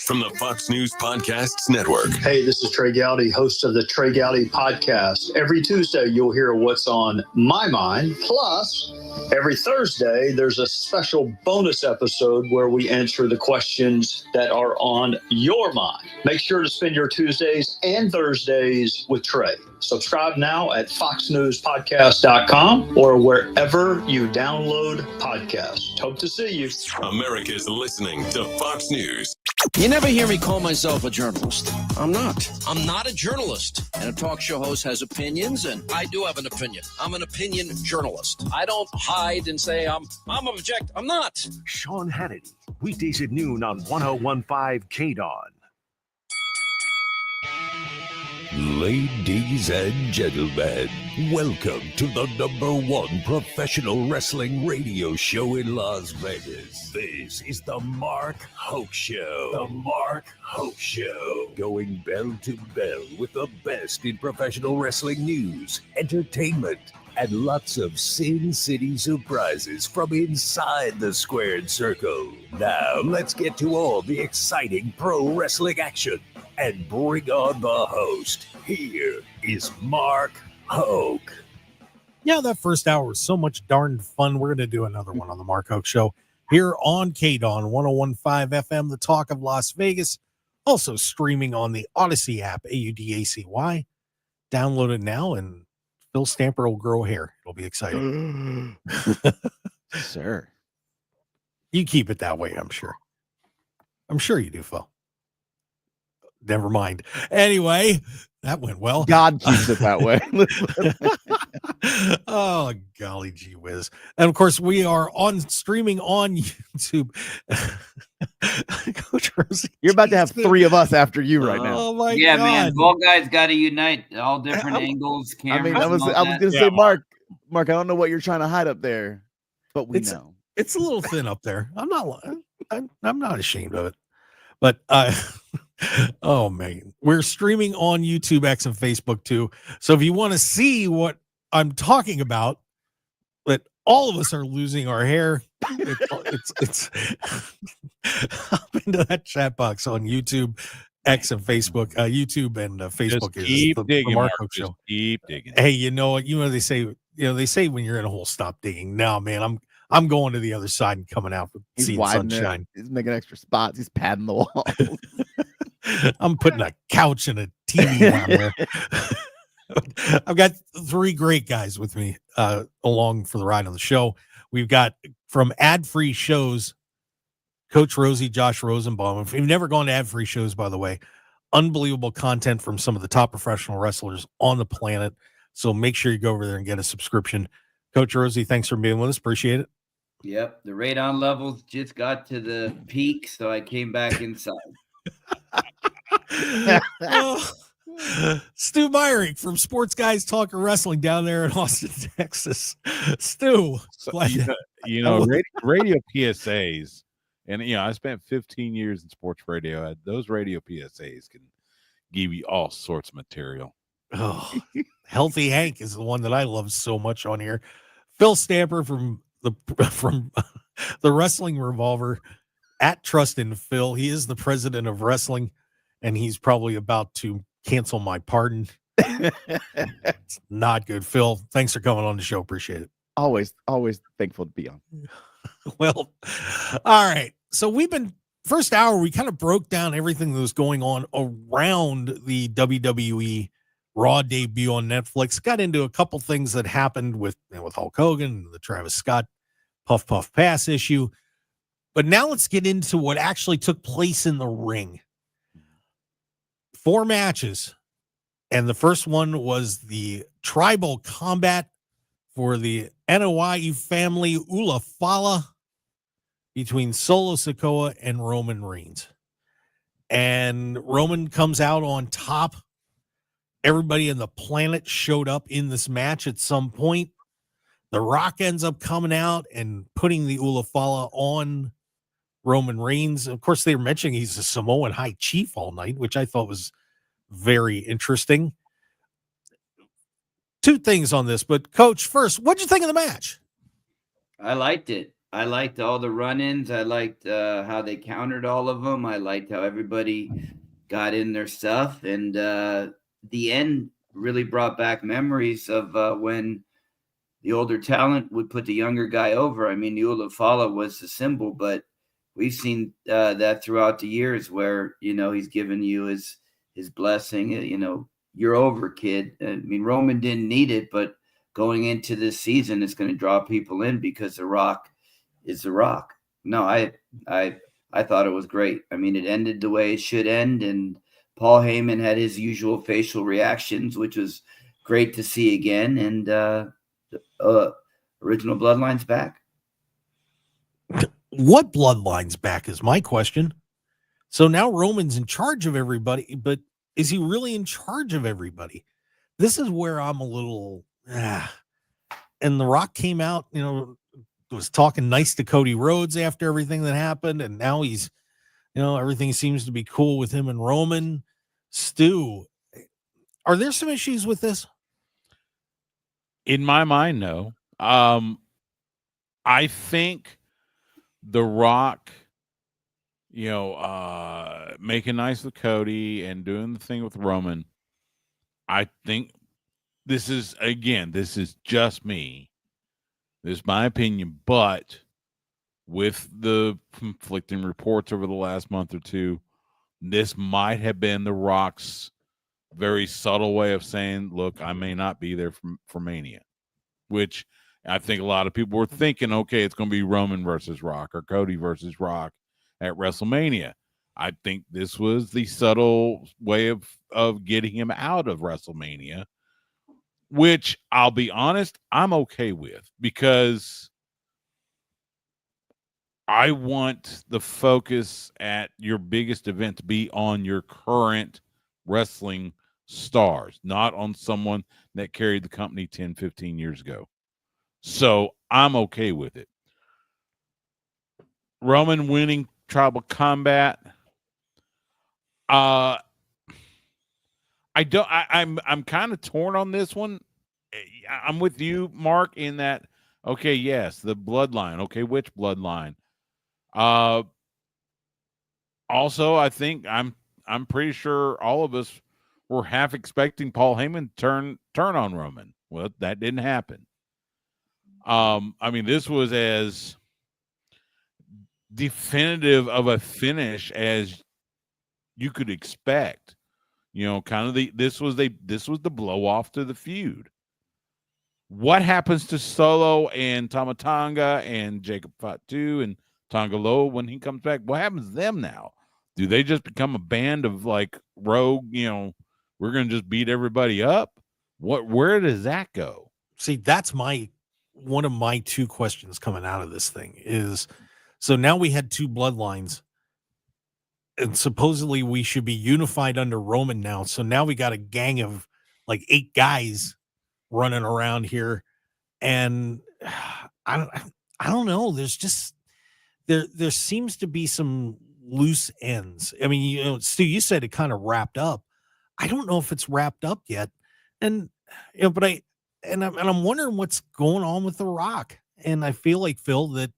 Speaker 2: From the Fox News Podcasts Network.
Speaker 9: Hey, this is Trey Gowdy, host of the Trey Gowdy Podcast. Every Tuesday, you'll hear what's on my mind. Plus, every Thursday, there's a special bonus episode where we answer the questions that are on your mind. Make sure to spend your Tuesdays and Thursdays with Trey. Subscribe now at foxnewspodcast.com or wherever you download podcasts. Hope to see you.
Speaker 2: America's listening to Fox News.
Speaker 10: You never hear me call myself a journalist. I'm not. I'm not a journalist. And a talk show host has opinions, and I do have an opinion. I'm an opinion journalist. I don't hide and say I'm object. I'm not.
Speaker 29: Sean Hannity, weekdays at noon on 1015 KDAWN.
Speaker 3: Ladies and gentlemen, welcome to the #1 professional wrestling radio show in Las Vegas. This is the Mark Hoke Show. The Mark Hoke Show. Going bell to bell with the best in professional wrestling news, entertainment, and lots of Sin City surprises from inside the squared circle. Now, let's get to all the exciting pro wrestling action and bring on the host. Here is Mark Hoke.
Speaker 4: Yeah, that first hour was so much darn fun. We're going to do another one on the Mark Hoke Show here on KDAWN 1015 FM, the talk of Las Vegas. Also streaming on the Odyssey app, AUDACY. Download it now, and Phil Stamper will grow hair. It'll be exciting.
Speaker 15: Sir.
Speaker 4: You keep it that way, I'm sure. I'm sure you do, Phil. Never mind. Anyway, that went well.
Speaker 15: God keeps it that way.
Speaker 4: Oh, golly gee whiz. And of course, we are streaming on YouTube. Coach Rosey,
Speaker 15: you're about to have 3 of us after you right now.
Speaker 4: Oh my
Speaker 7: God.
Speaker 4: man.
Speaker 7: All guys got to unite. All different angles, cameras.
Speaker 15: I was going to say, Mark, I don't know what you're trying to hide up there, but we know.
Speaker 4: It's a little thin up there. I'm not ashamed of it. But oh man, we're streaming on YouTube, X, and Facebook too. So if you want to see what I'm talking about, that all of us are losing our hair, it's up into that chat box on YouTube, X, and Facebook. YouTube and Facebook
Speaker 6: Just
Speaker 4: is
Speaker 6: keep
Speaker 4: the
Speaker 6: digging,
Speaker 4: Mark
Speaker 6: Mark.
Speaker 4: Hoke Show.
Speaker 6: Just keep digging.
Speaker 4: Hey, you know what? They say when you're in a hole, stop digging. No, man, I'm going to the other side and coming out for seeing sunshine.
Speaker 15: He's making extra spots. He's padding the wall.
Speaker 4: I'm putting a couch and a TV down there. I've got 3 great guys with me along for the ride on the show. We've got from ad-free shows, Coach Rosey, Josh Rosenbaum. If you've never gone to ad-free shows, by the way, unbelievable content from some of the top professional wrestlers on the planet. So make sure you go over there and get a subscription. Coach Rosey, thanks for being with us. Appreciate it.
Speaker 7: Yep, the radon levels just got to the peak, so I came back inside.
Speaker 4: Oh, Stu Myrick from Sports Guys Talking Wrestling down there in Austin, Texas. Stu,
Speaker 6: radio PSAs, and I spent 15 years in sports radio. Those radio PSAs can give you all sorts of material.
Speaker 4: Oh, Healthy Hank is the one that I love so much on here. Phil Stamper from the Wrestling Revolver at Trust in Phil. He is the president of wrestling, and he's probably about to cancel my pardon. It's not good. Phil, thanks for coming on the show. Appreciate it.
Speaker 15: Always thankful to be on.
Speaker 4: Well, all right. So first hour, we kind of broke down everything that was going on around the WWE Raw debut on Netflix. Got into a couple things that happened with Hulk Hogan, the Travis Scott Puff Puff Pass issue. But now let's get into what actually took place in the ring. 4 matches. And the first one was the tribal combat for the Anoa'i family Ula Fala between Solo Sikoa and Roman Reigns. And Roman comes out on top. Everybody in the planet showed up in this match at some point. The Rock ends up coming out and putting the Ula Fala on Roman Reigns. Of course, they were mentioning he's a Samoan High Chief all night, which I thought was very interesting. 2 things on this, but Coach, first, what'd you think of the match?
Speaker 7: I liked it. I liked all the run-ins. I liked how they countered all of them. I liked how everybody got in their stuff. And the end really brought back memories of when the older talent would put the younger guy over. I mean, the Ula Fala was the symbol, but we've seen that throughout the years where, he's given you his blessing, you're over, kid. I mean, Roman didn't need it, but going into this season, it's going to draw people in because The Rock is The Rock. No, I thought it was great. I mean, it ended the way it should end, and Paul Heyman had his usual facial reactions, which was great to see again. And original Bloodline's back.
Speaker 4: What Bloodline's back is my question. So now Roman's in charge of everybody, but is he really in charge of everybody? This is where I'm a little, and The Rock came out, was talking nice to Cody Rhodes after everything that happened. And now he's, everything seems to be cool with him and Roman. Stu, are there some issues with this?
Speaker 6: In my mind, no. I think The Rock, making nice with Cody and doing the thing with Roman, I think this is just me. This is my opinion, but with the conflicting reports over the last month or two, this might have been The Rock's very subtle way of saying, look, I may not be there for Mania, which I think a lot of people were thinking, okay, it's going to be Roman versus Rock or Cody versus Rock at WrestleMania. I think this was the subtle way of getting him out of WrestleMania, which I'll be honest, I'm okay with, because I want the focus at your biggest event to be on your current wrestling stars, not on someone that carried the company 10, 15 years ago. So I'm okay with it. Roman winning tribal combat. I'm kind of torn on this one. I'm with you, Mark, in that, okay, yes, the bloodline. Okay, which bloodline? Also, I think I'm pretty sure all of us were half expecting Paul Heyman turn on Roman. Well, that didn't happen. I mean, this was as definitive of a finish as you could expect. Kind of this was the blow off to the feud. what happens to Solo and Tamatanga and Jacob Fatu and Tongalo when he comes back? What happens to them now? Do they just become a band of like rogue, we're going to just beat everybody up? Where does that go?
Speaker 4: See, that's one of my two questions coming out of this thing is, so now we had two bloodlines and supposedly we should be unified under Roman now. So now we got a gang of like 8 guys running around here. And I don't know. There's just, there seems to be some loose ends. I mean, Stu, you said it kind of wrapped up. I don't know if it's wrapped up yet. And, but I'm wondering what's going on with The Rock. And I feel like, Phil, that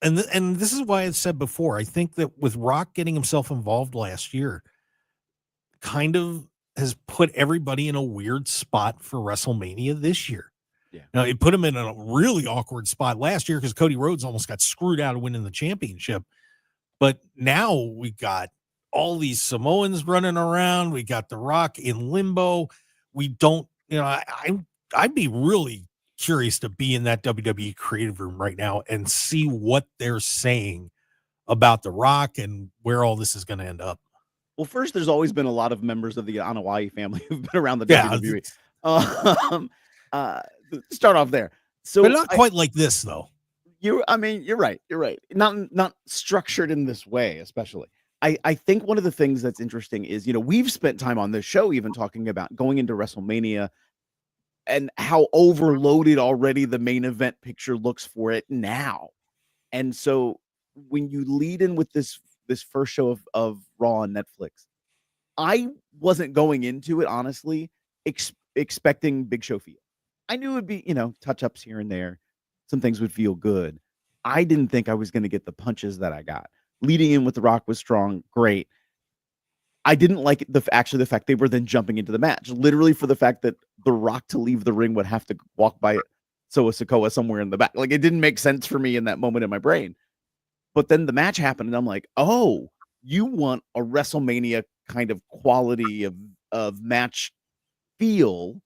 Speaker 4: and this is why I said before, I think that with Rock getting himself involved last year, kind of has put everybody in a weird spot for WrestleMania this year.
Speaker 15: Yeah.
Speaker 4: Now, it put him in a really awkward spot last year because Cody Rhodes almost got screwed out of winning the championship. But now we got all these Samoans running around. We got The Rock in limbo. We don't, I'd be really curious to be in that WWE creative room right now and see what they're saying about The Rock and where all this is going to end up.
Speaker 15: Well, first, there's always been a lot of members of the Anoa'i family who've been around the WWE. Start off there. So,
Speaker 4: but not quite like this, though.
Speaker 15: You're right. You're right. Not structured in this way, especially. I think one of the things that's interesting is, we've spent time on this show even talking about going into WrestleMania and how overloaded already the main event picture looks for it now. And so when you lead in with this first show of Raw on Netflix, I wasn't going into it, honestly, expecting Big Show feel. I knew it would be, touch-ups here and there. Some things would feel good. I didn't think I was going to get the punches that I got. Leading in with The Rock was strong, great. I didn't like the fact they were then jumping into the match, literally for the fact that The Rock to leave the ring would have to walk by Sikoa somewhere in the back. Like, it didn't make sense for me in that moment in my brain. But then the match happened, and I'm like, oh, you want a WrestleMania kind of quality of match feel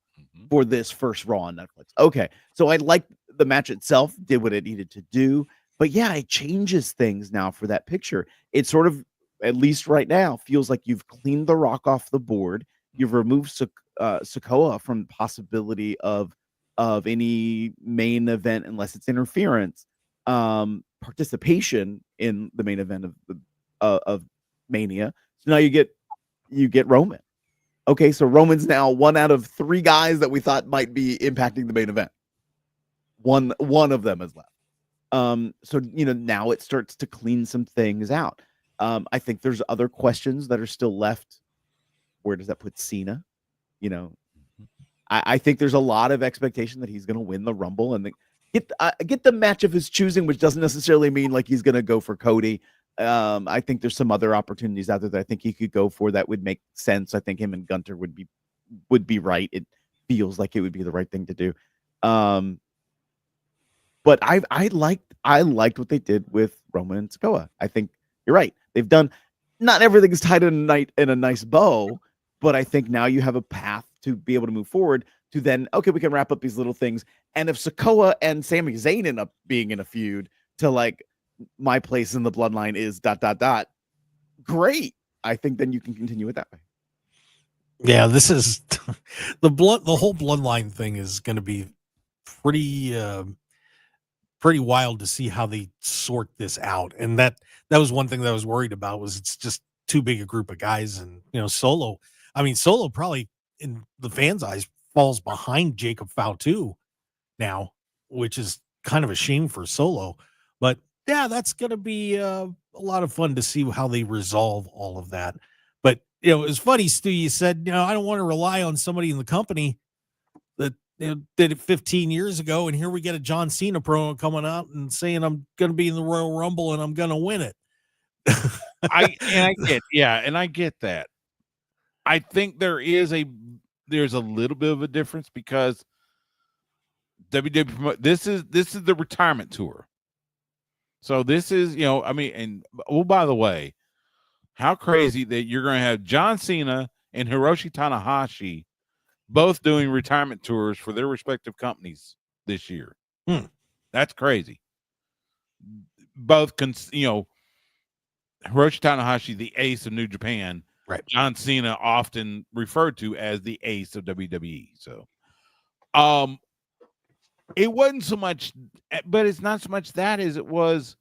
Speaker 15: for this first Raw on Netflix. Okay, so I liked the match itself, did what it needed to do. But yeah, it changes things now for that picture. It sort of, at least right now, feels like you've cleaned The Rock off the board. You've removed Sikoa from possibility of any main event unless it's interference. Participation in the main event of Mania. So now you get Roman. Okay, so Roman's now one out of 3 guys that we thought might be impacting the main event. One of them is left. So now it starts to clean some things out. I think there's other questions that are still left. Where does that put Cena? I think there's a lot of expectation that he's going to win the Rumble and get the match of his choosing, which doesn't necessarily mean like he's going to go for Cody. I think there's some other opportunities out there that I think he could go for that would make sense. I think him and Gunter would be right. It feels like it would be the right thing to do. But I liked what they did with Roman and Sikoa. I think you're right. They've done, not everything's tied in a nice bow, but I think now you have a path to be able to move forward to then, okay, we can wrap up these little things. And if Sikoa and Sami Zayn end up being in a feud to like, my place in the bloodline is ... Great. I think then you can continue it that way.
Speaker 4: Yeah, this is the whole bloodline thing is going to be pretty wild to see how they sort this out. And that was one thing that I was worried about, was it's just too big a group of guys. And Solo probably in the fans' eyes falls behind Jacob Fatu now, which is kind of a shame for Solo. But yeah, that's going to be a lot of fun to see how they resolve all of that. But, it was funny, Stu, you said, I don't want to rely on somebody in the company that did it 15 years ago. And here we get a John Cena promo coming out and saying, I'm going to be in the Royal Rumble and I'm going to win it.
Speaker 6: I get that. I think there's a little bit of a difference because WWE, this is the retirement tour. So this is, by the way, how crazy that you're going to have John Cena and Hiroshi Tanahashi both doing retirement tours for their respective companies this year. That's crazy. Both, Hiroshi Tanahashi, the ace of New Japan,
Speaker 4: right?
Speaker 6: John Cena, often referred to as the ace of WWE. So, it wasn't so much, but it's not so much that as it was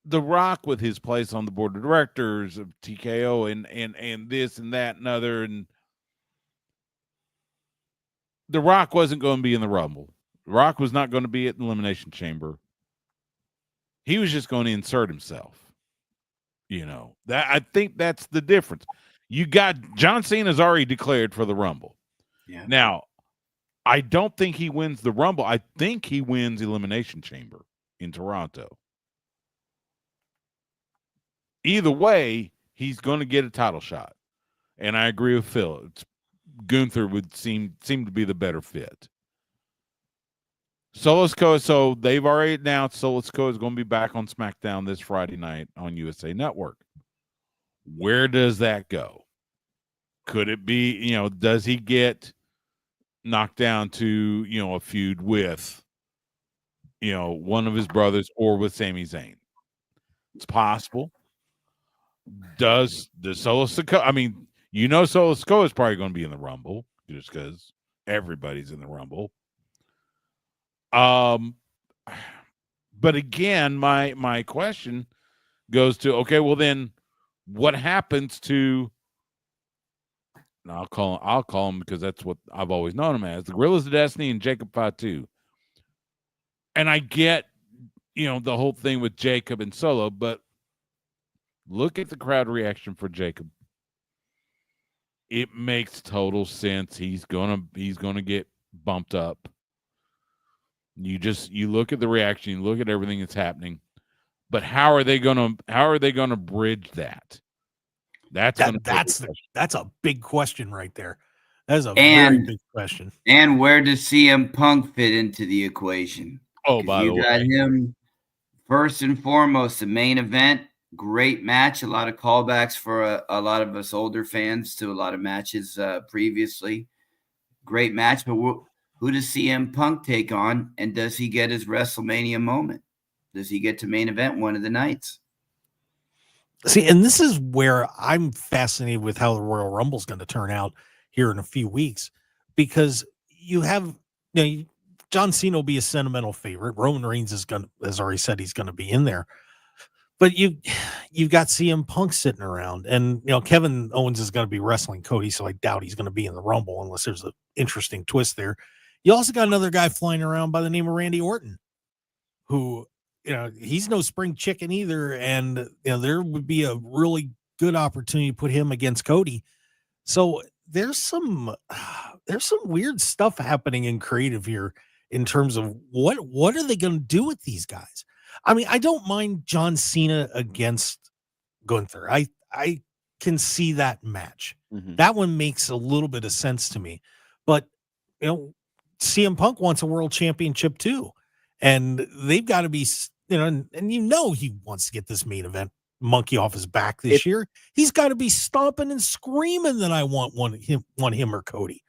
Speaker 6: The Rock with his place on the board of directors of TKO and this and that and other. And The Rock wasn't going to be in the Rumble. The Rock was not going to be at the Elimination Chamber. He was just going to insert himself. That I think that's the difference. You got John Cena's already declared for the Rumble.
Speaker 12: Yeah.
Speaker 6: Now, I don't think he wins the Rumble. I think he wins Elimination Chamber in Toronto. Either way, he's going to get a title shot. And I agree with Phil. Gunther would seem to be the better fit. Solo Sikoa, so they've already announced Solo Sikoa is going to be back on SmackDown this Friday night on USA Network. Where does that go? Could it be, does he get knocked down to, a feud with, one of his brothers or with Sami Zayn? It's possible. Does Solo Sikoa, Solo Sikoa is probably going to be in the Rumble just because everybody's in the Rumble. But again, my question goes to, okay, well then what happens to, and I'll call him because that's what I've always known him as, the Gorillas of Destiny and Jacob Fatu. And I get, the whole thing with Jacob and Solo, but look at the crowd reaction for Jacob. It makes total sense. He's gonna get bumped up. You look at the reaction, you look at everything that's happening, but how are they gonna bridge that? That's
Speaker 4: a big question right there. That is a very big question.
Speaker 7: And where does CM Punk fit into the equation?
Speaker 6: Oh, by the way,
Speaker 7: you got him first and foremost, the main event. Great match. A lot of callbacks for a lot of us older fans to a lot of matches previously. Great match, but who does CM Punk take on, and does he get his WrestleMania moment? Does he get to main event one of the nights?
Speaker 4: See, and this is where I'm fascinated with how the Royal Rumble is going to turn out here in a few weeks, because you have, John Cena will be a sentimental favorite. Roman Reigns has already said he's going to be in there. But you've got CM Punk sitting around, and Kevin Owens is going to be wrestling Cody, so I doubt he's going to be in the Rumble unless there's an interesting twist there. You also got another guy flying around by the name of Randy Orton, who he's no spring chicken either, and there would be a really good opportunity to put him against Cody. So there's some weird stuff happening in creative here in terms of what are they going to do with these guys. I don't mind John Cena against Gunther. I can see that match.
Speaker 15: Mm-hmm.
Speaker 4: That one makes a little bit of sense to me. But, CM Punk wants a world championship too. And they've got to be, and he wants to get this main event monkey off his back this year. He's got to be stomping and screaming that I want him or Cody.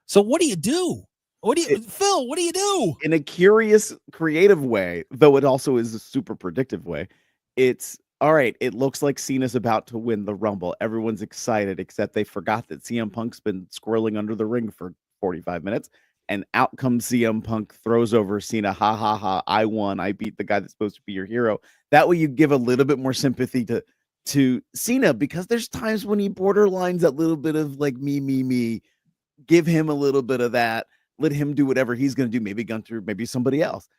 Speaker 4: So what do you do? Phil, what do you do?
Speaker 15: In a curious, creative way, though it also is a super predictive way, it's all right. It looks like Cena's about to win the Rumble. Everyone's excited, except they forgot that CM Punk's been squirreling under the ring for 45 minutes. And out comes CM Punk, throws over Cena. Ha, ha, ha. I won. I beat the guy that's supposed to be your hero. That way you give a little bit more sympathy to Cena, because there's times when he borderlines that little bit of like me. Give him a little bit of that. Let him do whatever he's going to do. Maybe Gunther, maybe somebody else.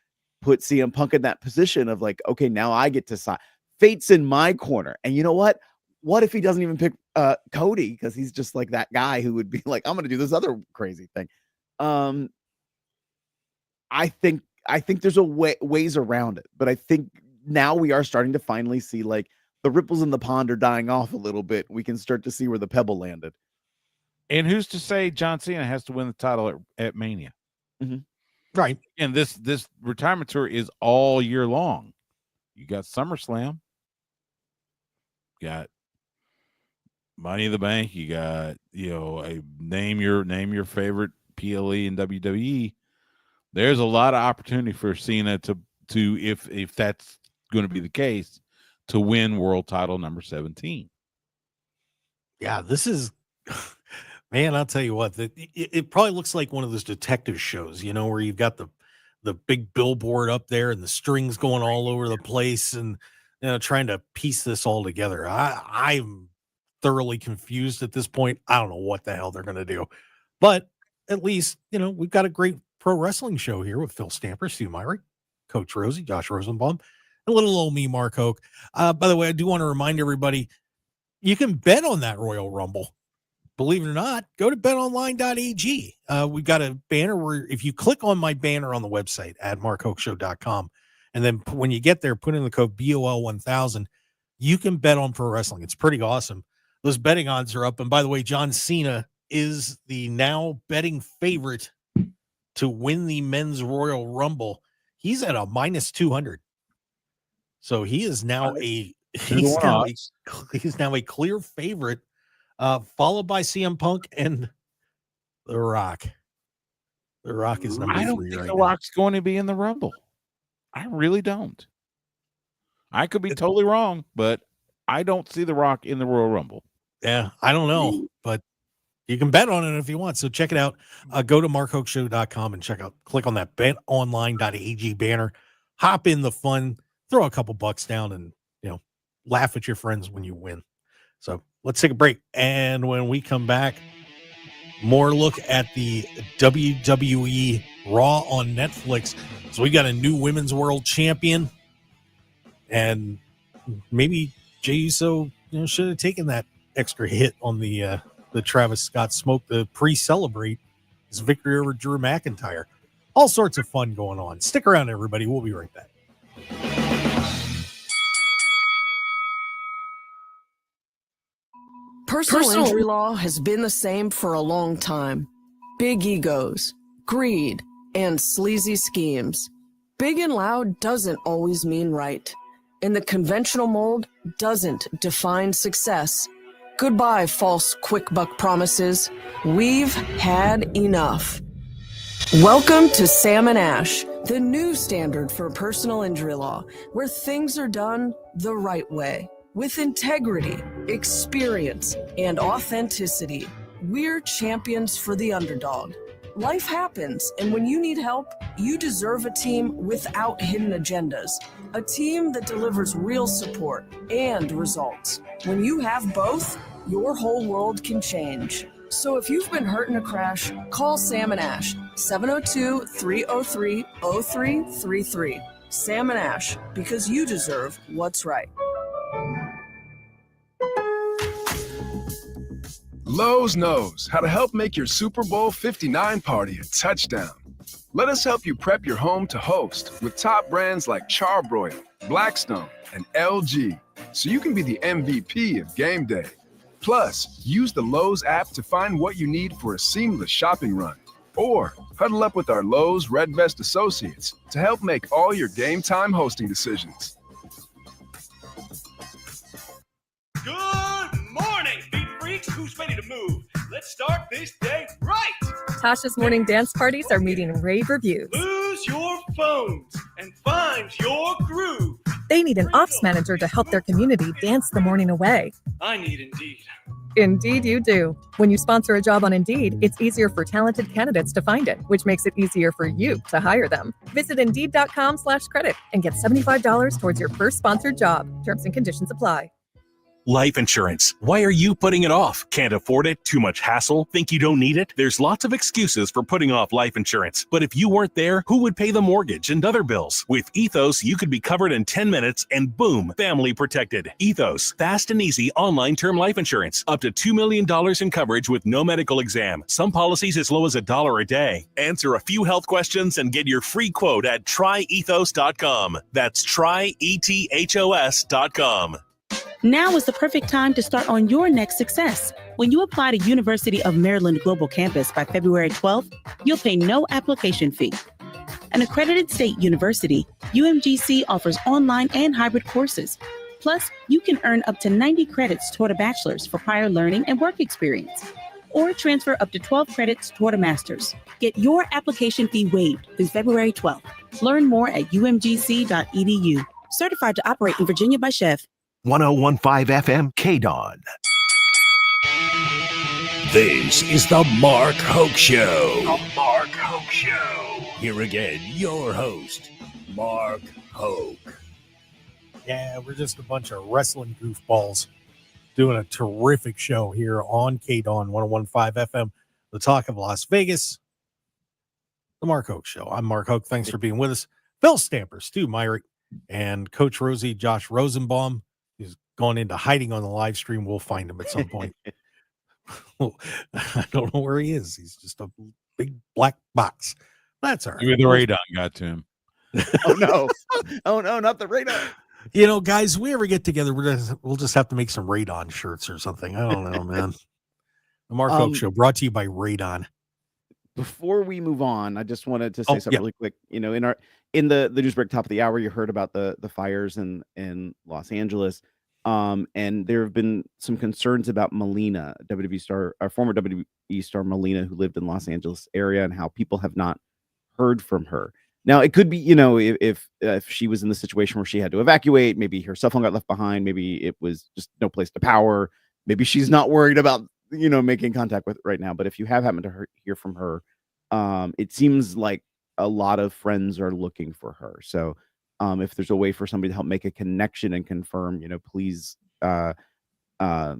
Speaker 15: Put CM Punk in that position of like, okay, now I get to sign. Fate's in my corner. And you know what? What if he doesn't even pick Cody? Because he's just like that guy who would be like, I'm going to do this other crazy thing. I think there's ways around it. But I think now we are starting to finally see like the ripples in the pond are dying off a little bit. We can start to see where the pebble landed.
Speaker 6: And who's to say John Cena has to win the title at Mania?
Speaker 15: Mm-hmm.
Speaker 4: Right.
Speaker 6: And this retirement tour is all year long. You got SummerSlam. Got Money in the Bank. You got, a name your favorite PLE and WWE. There's a lot of opportunity for Cena to if that's going to be the case, to win world title number 17.
Speaker 4: Yeah, this is, man, I'll tell you what, it probably looks like one of those detective shows, where you've got the big billboard up there and the strings going all over the place and, trying to piece this all together. I'm thoroughly confused at this point. I don't know what the hell they're going to do, but at least, we've got a great pro wrestling show here with Phil Stamper, Steve Myrick, Coach Rosey, Josh Rosenbaum, and little old me, Mark Hoke. By the way, I do want to remind everybody, you can bet on that Royal Rumble. Believe it or not, go to betonline.ag. We've got a banner where if you click on my banner on the website at markhokeshow.com, and then when you get there, put in the code BOL1000, you can bet on pro wrestling. It's pretty awesome. Those betting odds are up. And by the way, John Cena is the now betting favorite to win the men's Royal Rumble. He's at a -200. So he is now he's now a clear favorite, followed by CM Punk and The Rock. The Rock is number 3
Speaker 6: I don't think The Rock's going to be in the Rumble. I really don't. I could be totally wrong, but I don't see The Rock in the Royal Rumble.
Speaker 4: Yeah, I don't know, but you can bet on it if you want. So check it out. Go to markhokeshow.com and click on that betonline.ag banner. Hop in the fun, throw a couple bucks down, and laugh at your friends when you win. So let's take a break. And when we come back, more look at the WWE Raw on Netflix. So we got a new women's world champion, and maybe Jey Uso should have taken that extra hit on the Travis Scott smoke to pre-celebrate his victory over Drew McIntyre. All sorts of fun going on. Stick around, everybody. We'll be right back.
Speaker 12: Personal injury law has been the same for a long time. Big egos, greed, and sleazy schemes. Big and loud doesn't always mean right. And the conventional mold doesn't define success. Goodbye, false quick buck promises. We've had enough. Welcome to Sam and Ash, the new standard for personal injury law, where things are done the right way. With integrity, experience, and authenticity, we're champions for the underdog. Life happens, and when you need help, you deserve a team without hidden agendas. A team that delivers real support and results. When you have both, your whole world can change. So if you've been hurt in a crash, call Sam and Ash, 702-303-0333. Sam and Ash, because you deserve what's right.
Speaker 13: Lowe's knows how to help make your Super Bowl 59 party a touchdown. Let us help you prep your home to host with top brands like Charbroil, Blackstone, and LG, so you can be the MVP of game day. Plus, use the Lowe's app to find what you need for a seamless shopping run. Or huddle up with our Lowe's Red Vest associates to help make all your game time hosting decisions.
Speaker 14: Good morning, beat freaks. Who's ready to move? Let's start this day right.
Speaker 16: Tasha's morning dance parties are meeting rave reviews.
Speaker 14: Lose your phones and find your groove.
Speaker 16: They need an ops manager to help their community dance the morning away.
Speaker 14: I need Indeed.
Speaker 16: Indeed you do. When you sponsor a job on Indeed, it's easier for talented candidates to find it, which makes it easier for you to hire them. Visit Indeed.com/credit and get $75 towards your first sponsored job. Terms and conditions apply.
Speaker 17: Life insurance. Why are you putting it off? Can't afford it? Too much hassle? Think you don't need it? There's lots of excuses for putting off life insurance. But if you weren't there, who would pay the mortgage and other bills? With Ethos, you could be covered in 10 minutes and boom, family protected. Ethos, fast and easy online term life insurance. Up to $2 million in coverage with no medical exam. Some policies as low as $1 a day. Answer a few health questions and get your free quote at tryethos.com. That's tryethos.com.
Speaker 18: Now is the perfect time to start on your next success. When you apply to University of Maryland Global Campus by February 12th, you'll pay no application fee. An accredited state university, UMGC offers online and hybrid courses, Plus, you can earn up to 90 credits toward a bachelor's for prior learning and work experience, or transfer up to 12 credits toward a master's. Get your application fee waived through February 12th. Learn more at umgc.edu. Certified to operate in Virginia by Chef.
Speaker 29: 1015 FM KDAWN.
Speaker 3: This is the Mark Hoke Show.
Speaker 29: The Mark Hoke Show.
Speaker 3: Here again, your host, Mark Hoke.
Speaker 4: Yeah, we're just a bunch of wrestling goofballs doing a terrific show here on KDAWN 1015 FM, the talk of Las Vegas. The Mark Hoke Show. I'm Mark Hoke. Thanks for being with us. Phil Stamper, Stu Myrick, and Coach Rosey, Josh Rosenbaum, who's gone into hiding on the live stream. We'll find him at some point. I don't know where he is. He's just a big black box. That's all right.
Speaker 6: Maybe the radon got to him.
Speaker 15: Oh no! Oh no! Not the radon.
Speaker 4: You know, guys, we ever get together, we'll just have to make some radon shirts or something. I don't know, man. The Mark Hoke Show brought to you by Radon.
Speaker 15: Before we move on, I just wanted to say something really quick. You know, in the news break top of the hour, you heard about the fires in Los Angeles. And there have been some concerns about Melina, WWE star, our former WWE star Melina, who lived in Los Angeles area, and how people have not heard from her. Now, it could be, you know, if she was in the situation where she had to evacuate, maybe her cell phone got left behind, maybe it was just no place to power, maybe she's not worried about, you know, making contact with right now. But if you have happened to hear from her, it seems like a lot of friends are looking for her. So if there's a way for somebody to help make a connection and confirm, you know, please, have her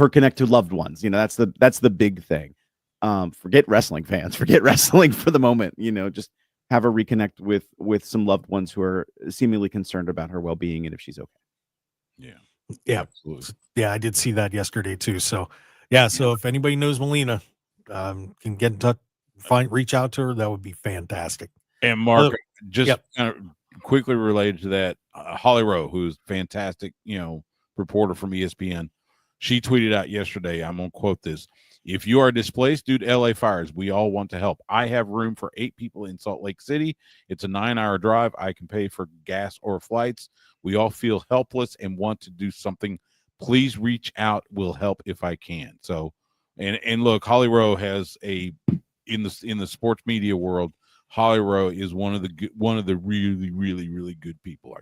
Speaker 15: connect to loved ones. You know, that's the big thing. Forget wrestling fans, forget wrestling for the moment, you know, just have her reconnect with some loved ones who are seemingly concerned about her well-being and if she's okay.
Speaker 4: Yeah, absolutely. Yeah, I did see that yesterday too. So yeah, so if anybody knows Melina, can get in touch, reach out to her, that would be fantastic.
Speaker 6: And Mark, kind of quickly related to that, Holly Rowe, who's fantastic, you know, reporter from ESPN, she tweeted out yesterday, I'm going to quote this: "If you are displaced due to LA fires, we all want to help. I have room for 8 people in Salt Lake City. It's a 9-hour drive. I can pay for gas or flights. We all feel helpless and want to do something. Please reach out. We'll help if I can." So, and look, Holly Rowe has in the sports media world, Holly Rowe is one of the really, really, really good people. I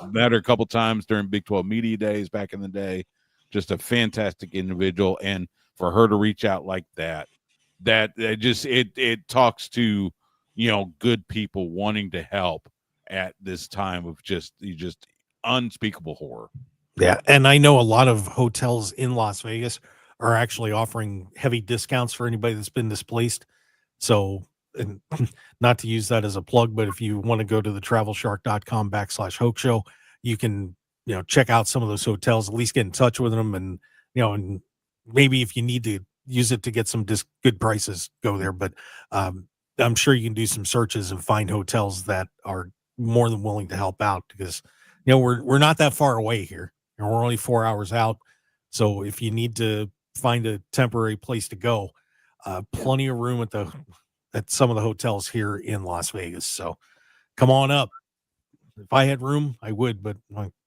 Speaker 6: met her a couple times during Big 12 media days back in the day. Just a fantastic individual, and for her to reach out like that just it talks to, you know, good people wanting to help at this time of just unspeakable horror.
Speaker 4: Yeah, and I know a lot of hotels in Las Vegas are actually offering heavy discounts for anybody that's been displaced. So, and not to use that as a plug, but if you want to go to the travelshark.com/Hoke Show, you can, you know, check out some of those hotels, at least get in touch with them, and, you know, and maybe if you need to use it to get some good prices, go there. But I'm sure you can do some searches and find hotels that are more than willing to help out, because, you know, we're not that far away here, and we're only 4 hours out. So if you need to find a temporary place to go, plenty of room at some of the hotels here in Las Vegas. So come on up. If I had room, I would, but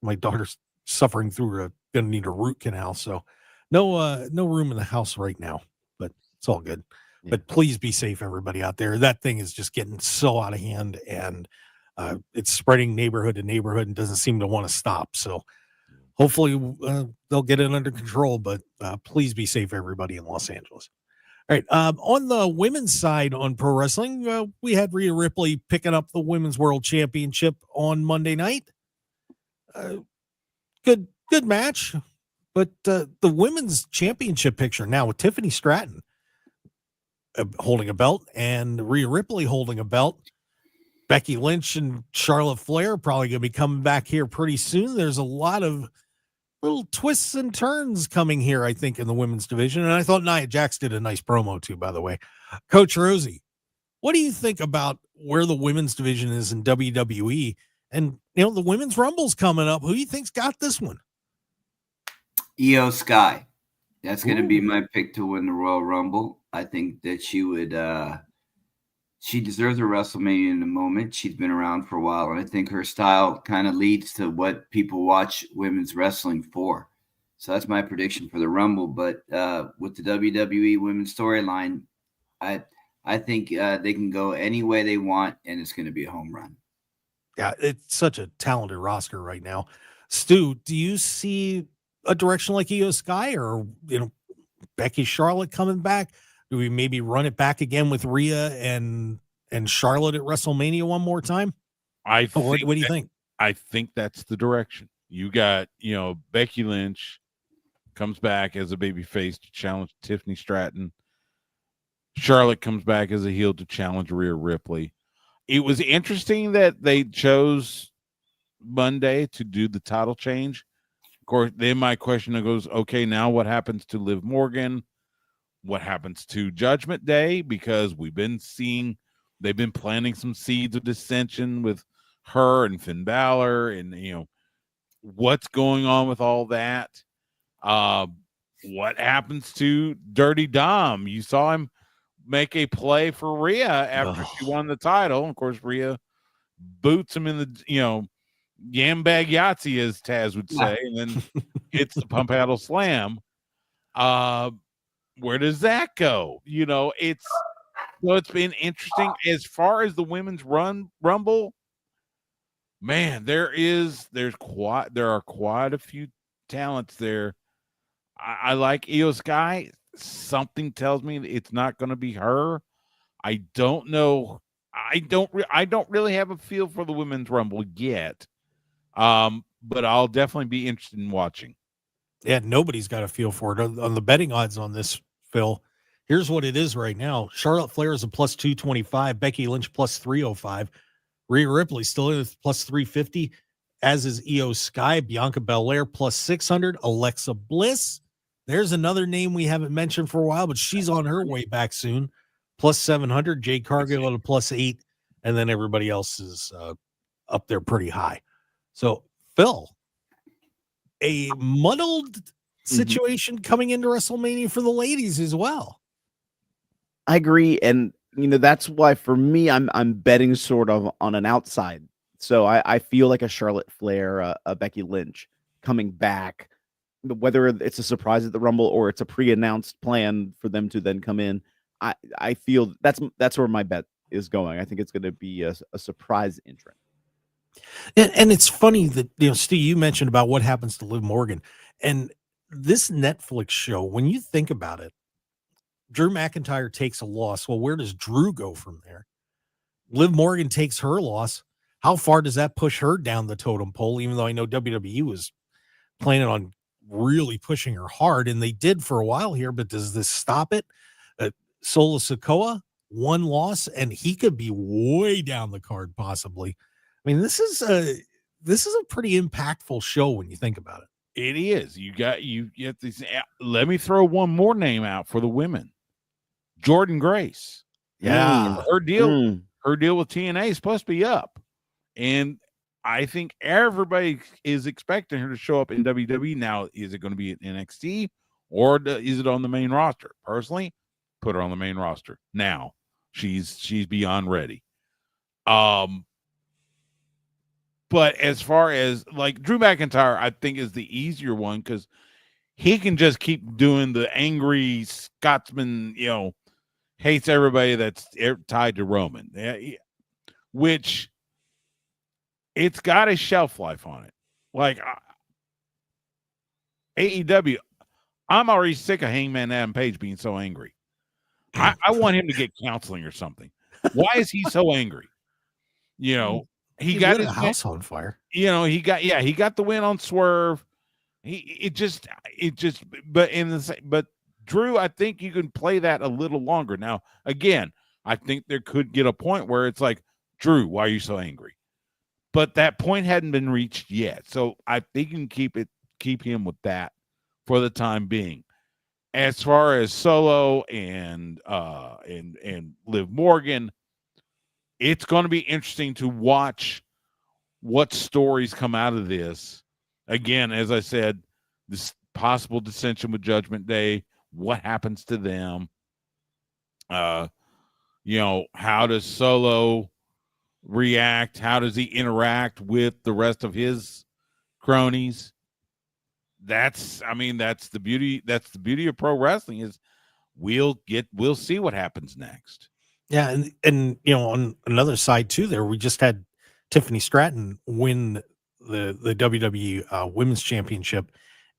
Speaker 4: my daughter's suffering through gonna need a root canal, so no room in the house right now, but it's all good. Yeah. But please be safe, everybody out there. That thing is just getting so out of hand, and it's spreading neighborhood to neighborhood and doesn't seem to want to stop. So hopefully they'll get it under control, but please be safe, everybody in Los Angeles. All right. On the women's side on pro wrestling, we had Rhea Ripley picking up the Women's World Championship on Monday night. Good match. But the women's championship picture now with Tiffany Stratton holding a belt and Rhea Ripley holding a belt. Becky Lynch and Charlotte Flair probably going to be coming back here pretty soon. There's a lot of little twists and turns coming here, I think, in the women's division. And I thought Nia Jax did a nice promo too, by the way. Coach Rosey, what do you think about where the women's division is in WWE? And, you know, the women's Rumble's coming up. Who do you think's got this one?
Speaker 11: Io Sky. That's going to be my pick to win the Royal Rumble. I think that she would She deserves a WrestleMania in a moment. She's been around for a while, and I think her style kind of leads to what people watch women's wrestling for. So that's my prediction for the Rumble. But with the WWE women's storyline, I think they can go any way they want, and it's going to be a home run.
Speaker 4: Yeah, it's such a talented roster right now. Stu, do you see a direction like Io Sky or, Becky Charlotte coming back? Do we maybe run it back again with Rhea and Charlotte at WrestleMania one more time? What do you think?
Speaker 6: I think that's the direction. You got, Becky Lynch comes back as a babyface to challenge Tiffany Stratton. Charlotte comes back as a heel to challenge Rhea Ripley. It was interesting that they chose Monday to do the title change. Of course, then my question goes, okay, now what happens to Liv Morgan? What happens to Judgment Day? Because we've been seeing they've been planting some seeds of dissension with her and Finn Balor, and what's going on with all that. What happens to Dirty Dom? You saw him make a play for Rhea after she won the title. Of course, Rhea boots him in the yam bag Yahtzee, as Taz would say, and then hits the pump handle slam. Where does that go? It's been interesting as far as the women's rumble. Man, there are quite a few talents there. I like Io Sky. Something tells me it's not going to be her. I don't know. I don't really have a feel for the women's rumble yet. But I'll definitely be interested in watching.
Speaker 4: Yeah, nobody's got a feel for it. On the betting odds on this, Phil, here's what it is right now. Charlotte Flair is a plus 225, Becky Lynch plus 305, Rhea Ripley still in at plus 350, as is Io Sky, Bianca Belair plus 600, Alexa Bliss. There's another name we haven't mentioned for a while, but she's on her way back soon. Plus 700, Jade Cargill at a plus 8, and then everybody else is up there pretty high. So, Phil, a muddled situation coming into WrestleMania for the ladies as well.
Speaker 15: I agree, and that's why for me, I'm betting sort of on an outside. So I feel like a Charlotte Flair, a Becky Lynch coming back. Whether it's a surprise at the Rumble or it's a pre-announced plan for them to then come in, I feel that's where my bet is going. I think it's going to be a surprise entrant.
Speaker 4: And it's funny that, Steve, you mentioned about what happens to Liv Morgan. And this Netflix show, when you think about it, Drew McIntyre takes a loss. Well, where does Drew go from there? Liv Morgan takes her loss. How far does that push her down the totem pole, even though I know WWE was planning on really pushing her hard, and they did for a while here, but does this stop it? Solo Sikoa, one loss, and he could be way down the card possibly. I mean, this is a pretty impactful show when you think about it.
Speaker 6: It is. You get these. Let me throw one more name out for the women. Jordan Grace.
Speaker 4: Yeah.
Speaker 6: Her deal with TNA is supposed to be up. And I think everybody is expecting her to show up in WWE. Now, is it going to be at NXT or is it on the main roster? Personally, put her on the main roster. Now, she's beyond ready. But as far as like Drew McIntyre, I think is the easier one because he can just keep doing the angry Scotsman, hates everybody that's tied to Roman, which it's got a shelf life on it. Like AEW, I'm already sick of Hangman Adam Page being so angry. I want him to get counseling or something. Why is he so angry? He got his
Speaker 4: house on fire.
Speaker 6: He got the win on Swerve. But Drew, I think you can play that a little longer. Now, again, I think there could get a point where it's like, Drew, why are you so angry? But that point hadn't been reached yet. So I think you can keep him with that for the time being. As far as Solo and Liv Morgan, it's going to be interesting to watch what stories come out of this. Again, as I said, this possible dissension with Judgment Day, what happens to them? how does Solo react? How does he interact with the rest of his cronies? That's the beauty. That's the beauty of pro wrestling is we'll see what happens next.
Speaker 4: Yeah, and on another side too, there we just had Tiffany Stratton win the WWE Women's Championship,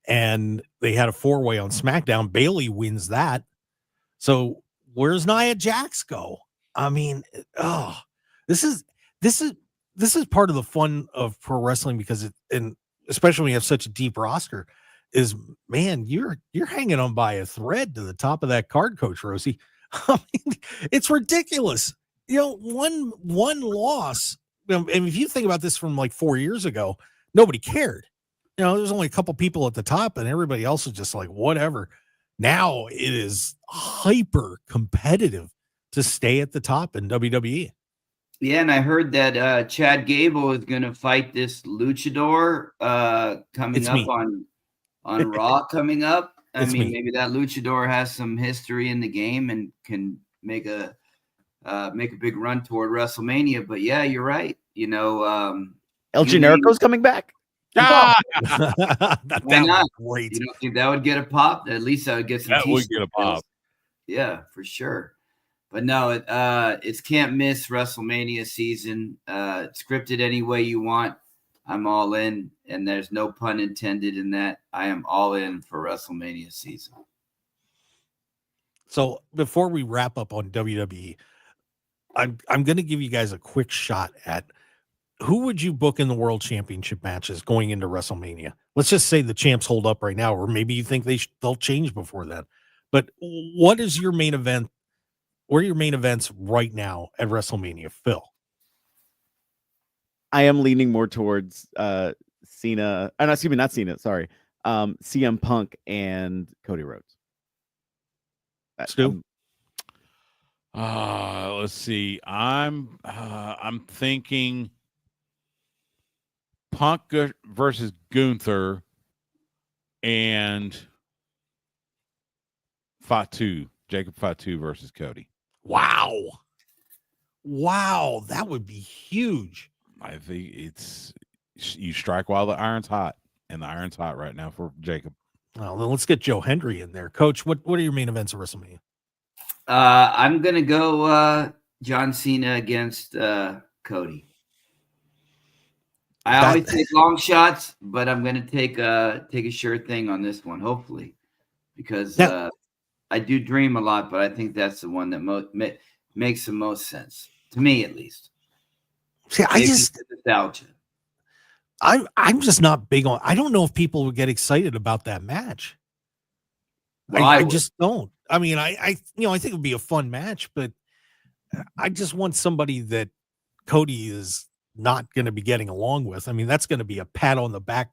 Speaker 4: and they had a 4-way on SmackDown. Bayley wins that. So where's Nia Jax go? I mean, this is part of the fun of pro wrestling because and especially when you have such a deep roster, is man, you're hanging on by a thread to the top of that card, Coach Rosey. I mean, it's ridiculous. One loss. And if you think about this from like 4 years ago, nobody cared. There's only a couple people at the top, and everybody else is just like whatever. Now it is hyper competitive to stay at the top in WWE.
Speaker 11: Yeah, and I heard that Chad Gable is going to fight this luchador coming up on Raw coming up. I mean, maybe that luchador has some history in the game and can make a big run toward WrestleMania. But yeah, you're right.
Speaker 15: El Generico's coming back.
Speaker 11: That
Speaker 4: Why not? Great.
Speaker 11: You don't think that would get a pop? At least that would get some.
Speaker 6: That would get a pop.
Speaker 11: Yeah, for sure. But no, it's can't miss WrestleMania season. Scripted any way you want. I'm all in, and there's no pun intended in that. I am all in for WrestleMania season.
Speaker 4: So before we wrap up on WWE, I'm going to give you guys a quick shot at who would you book in the World Championship matches going into WrestleMania? Let's just say the champs hold up right now, or maybe you think they'll change before then. But what is your main event? What are your main events right now at WrestleMania, Phil?
Speaker 15: I am leaning more towards Cena. Excuse me, not Cena. Sorry, CM Punk and Cody Rhodes.
Speaker 4: Stu?
Speaker 6: Let's see. I'm thinking Punk versus Gunther and Jacob Fatu versus Cody.
Speaker 4: Wow, that would be huge.
Speaker 6: I think you strike while the iron's hot, and the iron's hot right now for Jacob.
Speaker 4: Well, then let's get Joe Hendry in there. Coach, what are your main events at WrestleMania?
Speaker 11: I'm gonna go John Cena against Cody. I always take long shots, but I'm gonna take a sure thing on this one, hopefully, because I do dream a lot, but I think that's the one that makes the most sense to me, at least.
Speaker 4: See,
Speaker 11: nostalgia.
Speaker 4: I'm just not big on. I don't know if people would get excited about that match.
Speaker 11: Well,
Speaker 4: I just don't. I mean, I think it would be a fun match, but I just want somebody that Cody is not going to be getting along with. I mean, that's going to be a pat on the back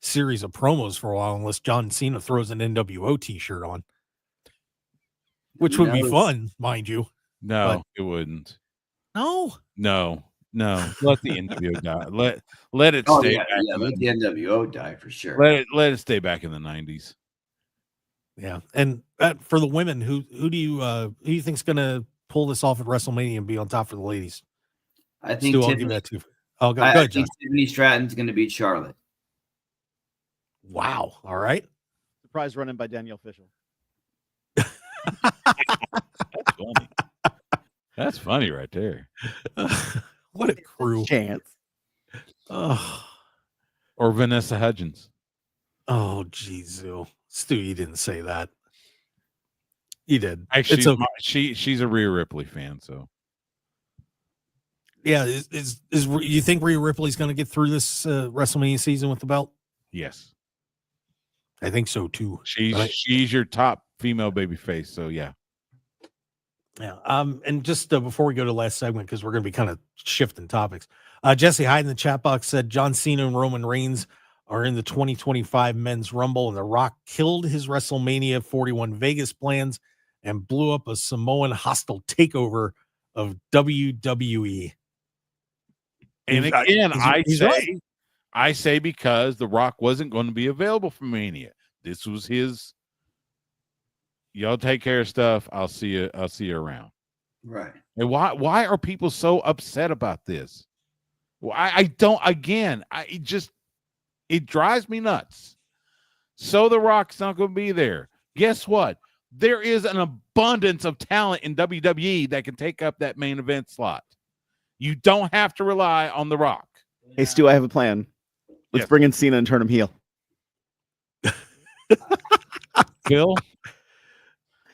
Speaker 4: series of promos for a while, unless John Cena throws an NWO t-shirt on, which would be fun, mind you.
Speaker 6: No, it wouldn't.
Speaker 4: No.
Speaker 6: Let the NWO die. Let it stay back.
Speaker 11: Yeah, let the NWO die for sure.
Speaker 6: Let it stay back in the 90s.
Speaker 4: Yeah, and for the women, who do you think's going to pull this off at WrestleMania and be on top for the ladies?
Speaker 11: I think
Speaker 4: I'll give that to. Go ahead, John.
Speaker 11: Tiffany Stratton's going to beat Charlotte.
Speaker 4: Wow! All right.
Speaker 15: Surprise run-in by Danielle Fishel.
Speaker 6: That's funny. That's funny right there.
Speaker 4: What a crew.
Speaker 15: Chance.
Speaker 6: Or Vanessa Hudgens.
Speaker 4: Oh, geez, Stu, you didn't say that. You did.
Speaker 6: Actually, she's a Rhea Ripley fan, so.
Speaker 4: Yeah, is you think Rhea Ripley's going to get through this WrestleMania season with the belt?
Speaker 6: Yes,
Speaker 4: I think so too.
Speaker 6: She's your top female babyface, so yeah.
Speaker 4: Yeah. And just before we go to the last segment, because we're going to be kind of shifting topics, Jesse Hyde in the chat box said John Cena and Roman Reigns are in the 2025 Men's Rumble, and The Rock killed his WrestleMania 41 Vegas plans and blew up a Samoan hostile takeover of WWE.
Speaker 6: And again, I say because The Rock wasn't going to be available for Mania. This was his. Y'all take care of stuff. I'll see you around.
Speaker 11: Right.
Speaker 6: And why are people so upset about this? Well, I don't. Again, it drives me nuts. So The Rock's not going to be there. Guess what? There is an abundance of talent in WWE that can take up that main event slot. You don't have to rely on The Rock.
Speaker 15: Hey, Stu, I have a plan. Let's bring in Cena and turn him heel.
Speaker 6: Phil,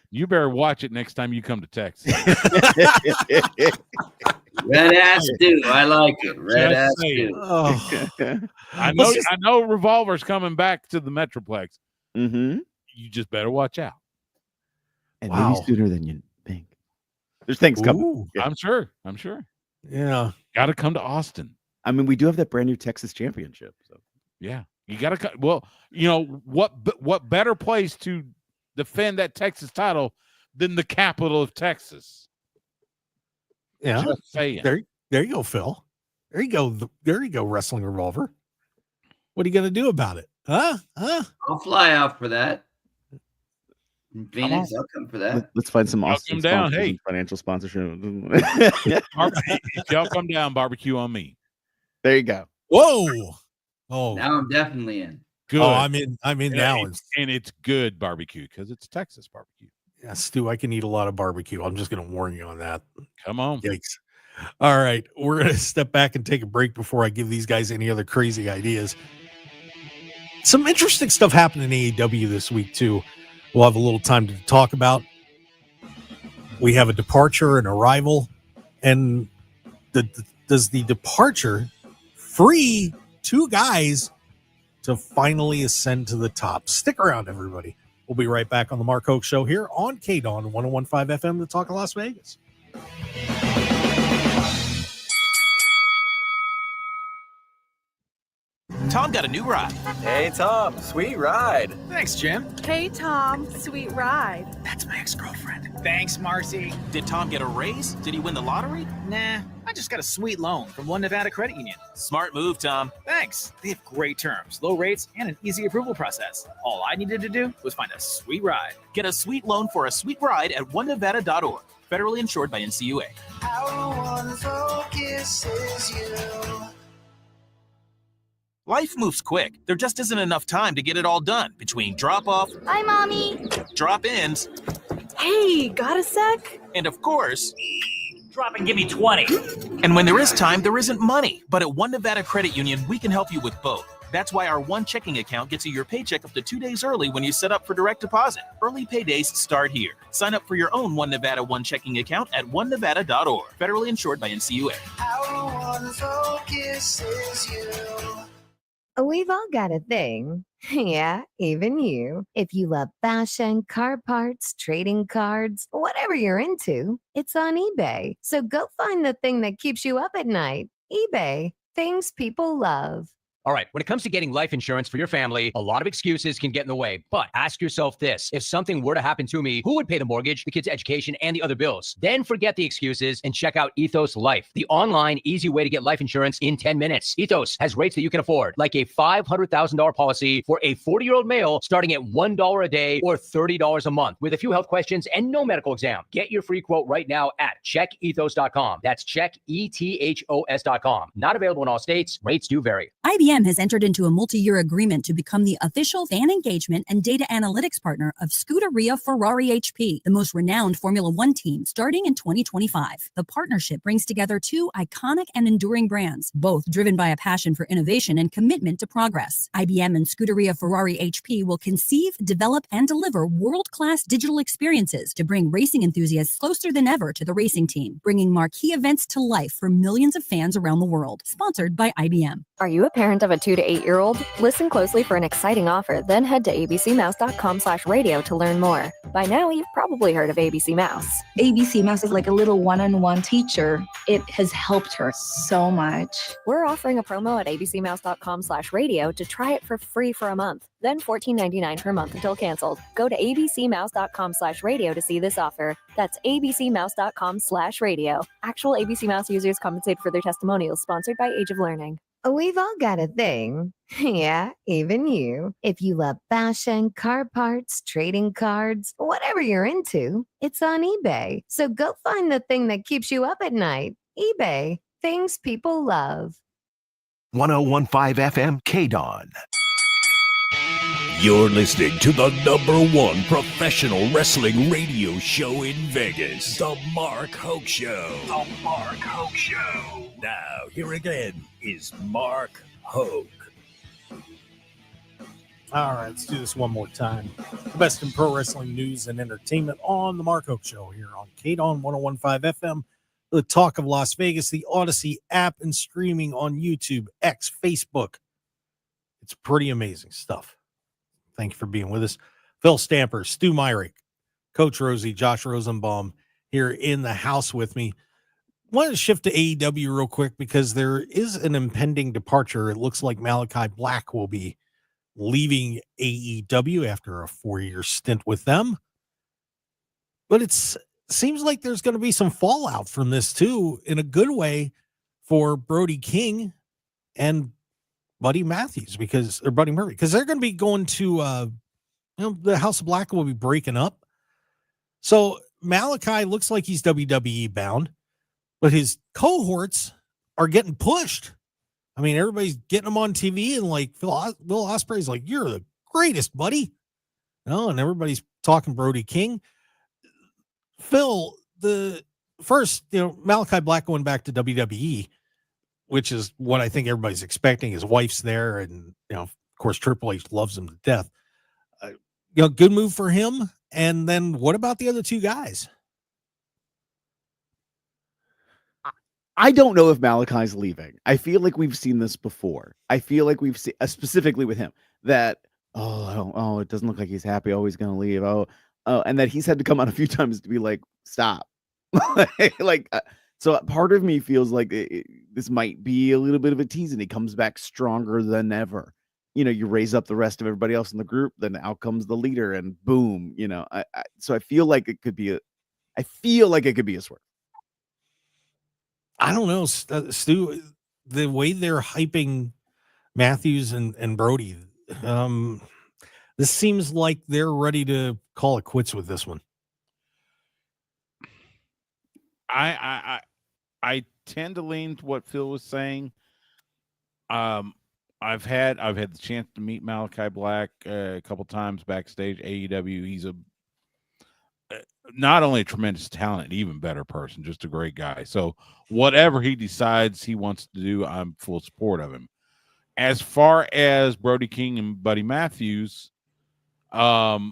Speaker 6: you better watch it next time you come to Texas.
Speaker 11: Red ass Stu. I like it. Red ass
Speaker 6: Just saying.
Speaker 11: Stu.
Speaker 6: I know Revolver's coming back to the Metroplex.
Speaker 15: Mm-hmm.
Speaker 6: You just better watch out.
Speaker 15: And maybe sooner than you think. There's things coming. Yeah.
Speaker 6: I'm sure.
Speaker 4: Yeah.
Speaker 6: Got to come to Austin.
Speaker 15: I mean, we do have that brand new Texas championship. So
Speaker 6: yeah, you got to. Well, you know what better place to defend that Texas title than the capital of Texas?
Speaker 4: Yeah.
Speaker 6: Just saying.
Speaker 4: There you go, Phil. There you go. There you go, Wrestling Revolver. What are you going to do about it? Huh?
Speaker 11: I'll fly out for that. In Phoenix, I'll come for that.
Speaker 15: Let's find some Austin
Speaker 6: down.
Speaker 15: sponsors
Speaker 6: Hey.
Speaker 15: and financial sponsorship.
Speaker 6: If y'all come down, barbecue on me.
Speaker 15: There you go.
Speaker 4: Whoa. Oh,
Speaker 11: Now I'm definitely in.
Speaker 6: Good.
Speaker 4: Oh, I'm in now.
Speaker 6: And it's good barbecue because it's Texas barbecue.
Speaker 4: Yeah, Stu, I can eat a lot of barbecue. I'm just going to warn you on that.
Speaker 6: Come on.
Speaker 4: Yikes. All right. We're going to step back and take a break before I give these guys any other crazy ideas. Some interesting stuff happened in AEW this week, too. We'll have a little time to talk about. We have a departure, an arrival, and does the departure free two guys to finally ascend to the top? Stick around, everybody. We'll be right back on the Mark Hoke Show here on KDAWN 101.5 FM, the Talk of Las Vegas.
Speaker 19: Tom got a new ride.
Speaker 20: Hey, Tom, sweet ride.
Speaker 19: Thanks, Jim.
Speaker 21: Hey, Tom, sweet ride.
Speaker 19: That's my ex-girlfriend. Thanks, Marcy. Did Tom get a raise? Did he win the lottery? Nah, I just got a sweet loan from One Nevada Credit Union. Smart move, Tom. Thanks. They have great terms, low rates, and an easy approval process. All I needed to do was find a sweet ride. Get a sweet loan for a sweet ride at onenevada.org. Federally insured by NCUA.
Speaker 22: Our one focus is you.
Speaker 19: Life moves quick. There just isn't enough time to get it all done between drop-off,
Speaker 21: Bye, Mommy.
Speaker 19: drop-ins,
Speaker 21: Hey, got a sec?
Speaker 19: and of course, drop and give me 20. And when there is time, there isn't money. But at One Nevada Credit Union, we can help you with both. That's why our one checking account gets you your paycheck up to 2 days early when you set up for direct deposit. Early paydays start here. Sign up for your own One Nevada One checking account at onenevada.org. Federally insured by NCUA.
Speaker 22: Our one focus is you.
Speaker 23: We've all got a thing. Yeah, even you. If you love fashion, car parts, trading cards, whatever you're into, it's on eBay. So go find the thing that keeps you up at night. eBay, things people love.
Speaker 24: All right, when it comes to getting life insurance for your family, a lot of excuses can get in the way. But ask yourself this: if something were to happen to me, who would pay the mortgage, the kids' education, and the other bills? Then forget the excuses and check out Ethos Life, the online, easy way to get life insurance in 10 minutes. Ethos has rates that you can afford, like a $500,000 policy for a 40-year-old male starting at $1 a day or $30 a month with a few health questions and no medical exam. Get your free quote right now at checkethos.com. That's checkethos.com. Not available in all states. Rates do vary.
Speaker 25: IBM has entered into a multi-year agreement to become the official fan engagement and data analytics partner of Scuderia Ferrari HP, the most renowned Formula One team, starting in 2025. The partnership brings together two iconic and enduring brands, both driven by a passion for innovation and commitment to progress. IBM and Scuderia Ferrari HP will conceive, develop, and deliver world-class digital experiences to bring racing enthusiasts closer than ever to the racing team, bringing marquee events to life for millions of fans around the world. Sponsored by IBM.
Speaker 26: Are you a parent of a 2 to 8 year old? Listen closely for an exciting offer, then head to abcmouse.com/radio to learn more. By now, you've probably heard of ABC Mouse.
Speaker 29: ABC Mouse is like a little one-on-one teacher. It has helped her so much.
Speaker 26: We're offering a promo at abcmouse.com/radio to try it for free for a month, then $14.99 per month until canceled. Go to abcmouse.com/radio to see this offer. That's abcmouse.com/radio. Actual ABC Mouse users compensated for their testimonials, sponsored by Age of Learning.
Speaker 23: We've all got a thing. Yeah, even you. If you love fashion, car parts, trading cards, whatever you're into, it's on eBay. So go find the thing that keeps you up at night. eBay, things people love.
Speaker 29: 1015 FM KDAWN.
Speaker 3: You're listening to the #1 professional wrestling radio show in Vegas, The Mark Hoke Show. The Mark Hoke Show. Now, here again is Mark Hoke.
Speaker 4: All right, let's do this one more time. The best in pro wrestling news and entertainment on the Mark Hoke Show here on KDAWN 1015 FM, the Talk of Las Vegas, the Odyssey app, and streaming on YouTube, X, Facebook. It's pretty amazing stuff. Thank you for being with us. Phil Stamper, Stu Myrick, Coach Rosey, Josh Rosenbaum here in the house with me. Want to shift to AEW real quick because there is an impending departure. It looks like Malachi Black will be leaving AEW after a 4-year stint with them. But it seems like there's going to be some fallout from this too, in a good way, for Brody King and Buddy Matthews, or Buddy Murray, because they're going to be going to, the House of Black will be breaking up. So Malachi looks like he's WWE bound, but his cohorts are getting pushed. I mean, everybody's getting him on TV, and like Will Ospreay's like, "You're the greatest, buddy." And everybody's talking Brody King. Phil, the first, Malachi Black going back to WWE, which is what I think everybody's expecting. His wife's there, and of course Triple H loves him to death. Good move for him. And then what about the other two guys?
Speaker 15: I don't know if Malachi's leaving. I feel like we've seen this before. I feel like we've seen, specifically with him, that it doesn't look like he's happy. Oh, he's gonna leave. And that he's had to come out a few times to be like, stop. So part of me feels like this might be a little bit of a tease, and he comes back stronger than ever. You raise up the rest of everybody else in the group, then out comes the leader, and boom. So I feel like it could be a swerve.
Speaker 4: I don't know, Stu, the way they're hyping Matthews and Brody, this seems like they're ready to call it quits with this one.
Speaker 6: I tend to lean to what Phil was saying. I've had the chance to meet Malachi Black a couple times backstage AEW. He's not only a tremendous talent, even better person, just a great guy. So whatever he decides he wants to do, I'm full support of him. As far as Brody King and Buddy Matthews, look,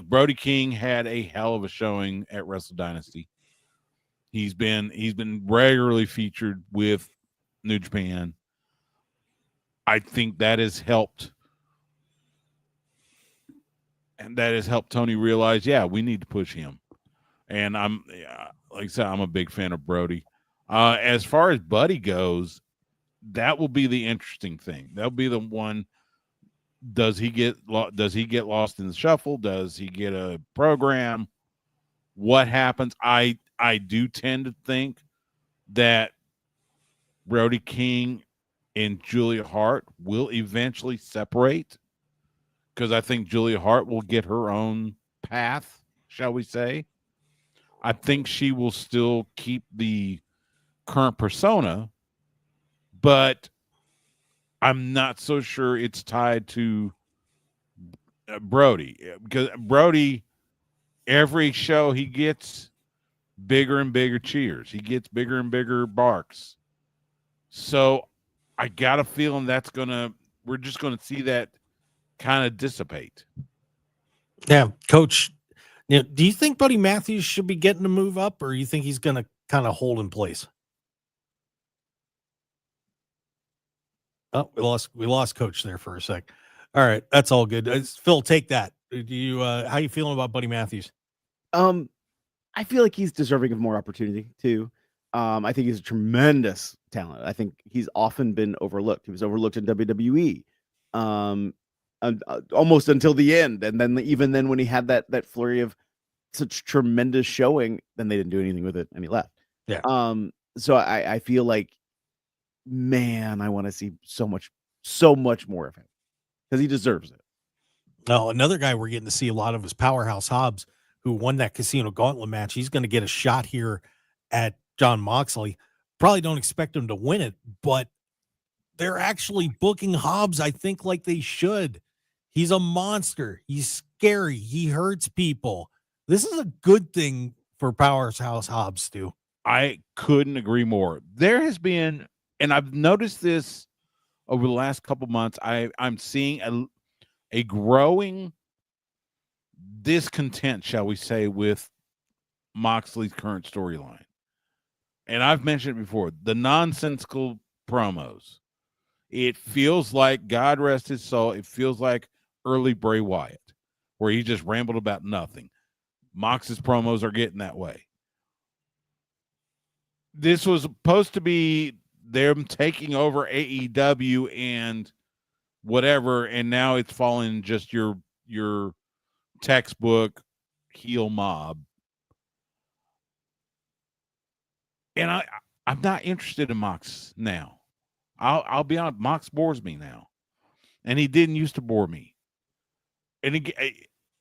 Speaker 6: Brody King had a hell of a showing at Wrestle Dynasty. He's been regularly featured with New Japan. I think that has helped. And that has helped Tony realize, we need to push him. And like I said, I'm a big fan of Brody. As far as Buddy goes, that will be the interesting thing. That'll be the one. Does he get lost in the shuffle? Does he get a program? What happens? I do tend to think that Brody King and Julia Hart will eventually separate, because I think Julia Hart will get her own path, shall we say. I think she will still keep the current persona, but I'm not so sure it's tied to Brody, because Brody, every show he gets bigger and bigger cheers. He gets bigger and bigger barks. So I got a feeling we're just going to see that kind of dissipate.
Speaker 4: Yeah, Coach, do you think Buddy Matthews should be getting to move up, or you think he's going to kind of hold in place? Oh, we lost Coach there for a sec. All right, that's all good. Phil, take that. How you feeling about Buddy Matthews?
Speaker 15: I feel like he's deserving of more opportunity too. I think he's a tremendous talent. I think he's often been overlooked. He was overlooked in WWE, almost until the end, and then even then, when he had that flurry of such tremendous showing, then they didn't do anything with it, and he left.
Speaker 4: Yeah.
Speaker 15: So I feel like man, I want to see so much more of him because he deserves it.
Speaker 4: Oh, another guy we're getting to see a lot of is Powerhouse Hobbs, who won that Casino Gauntlet match. He's going to get a shot here at John Moxley. Probably don't expect him to win it, but they're actually booking Hobbs, I think, like they should. He's a monster. He's scary. He hurts people. This is a good thing for Powerhouse Hobbs, Stu.
Speaker 6: I couldn't agree more. There has been, and I've noticed this over the last couple months, I'm seeing a growing discontent, shall we say, with Moxley's current storyline. And I've mentioned it before, the nonsensical promos. It feels like, God rest his soul, it feels like early Bray Wyatt, where he just rambled about nothing. Mox's promos are getting that way. This was supposed to be them taking over AEW and whatever, and now it's fallen just your textbook heel mob. And I'm not interested in Mox now. I'll be honest, Mox bores me now. And he didn't used to bore me. And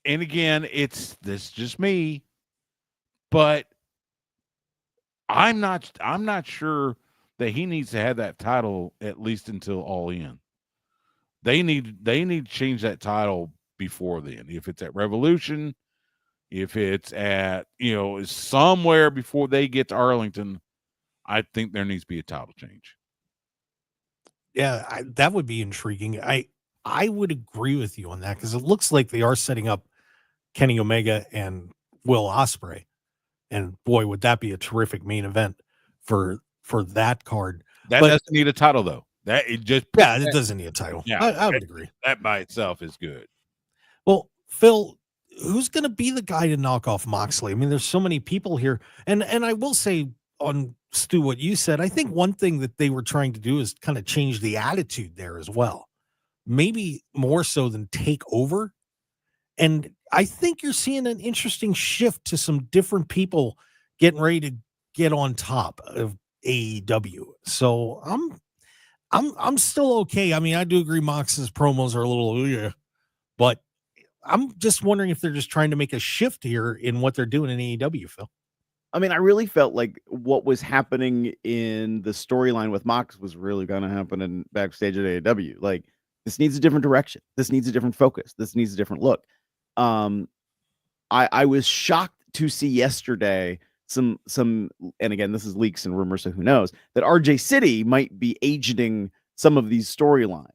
Speaker 6: again, it's just me. But I'm not sure that he needs to have that title at least until All In. They need to change that title before then. If it's at Revolution, if it's at, somewhere before they get to Arlington, I think there needs to be a title change.
Speaker 4: Yeah, that would be intriguing. I would agree with you on that because it looks like they are setting up Kenny Omega and Will Ospreay. And boy, would that be a terrific main event for that card.
Speaker 6: That doesn't need a title though. It
Speaker 4: doesn't need a title.
Speaker 6: Yeah,
Speaker 4: I would agree.
Speaker 6: That by itself is good.
Speaker 4: Well, Phil, who's going to be the guy to knock off Moxley? I mean, there's so many people here, and I will say on Stu what you said. I think one thing that they were trying to do is kind of change the attitude there as well, maybe more so than take over. And I think you're seeing an interesting shift to some different people getting ready to get on top of AEW. So I'm still okay. I mean, I do agree Mox's promos are a little, but I'm just wondering if they're just trying to make a shift here in what they're doing in AEW, Phil.
Speaker 15: I mean, I really felt like what was happening in the storyline with Mox was really going to happen in backstage at AEW. Like, this needs a different direction. This needs a different focus. This needs a different look. I was shocked to see yesterday some, and again, this is leaks and rumors, so who knows, that RJ City might be agenting some of these storylines.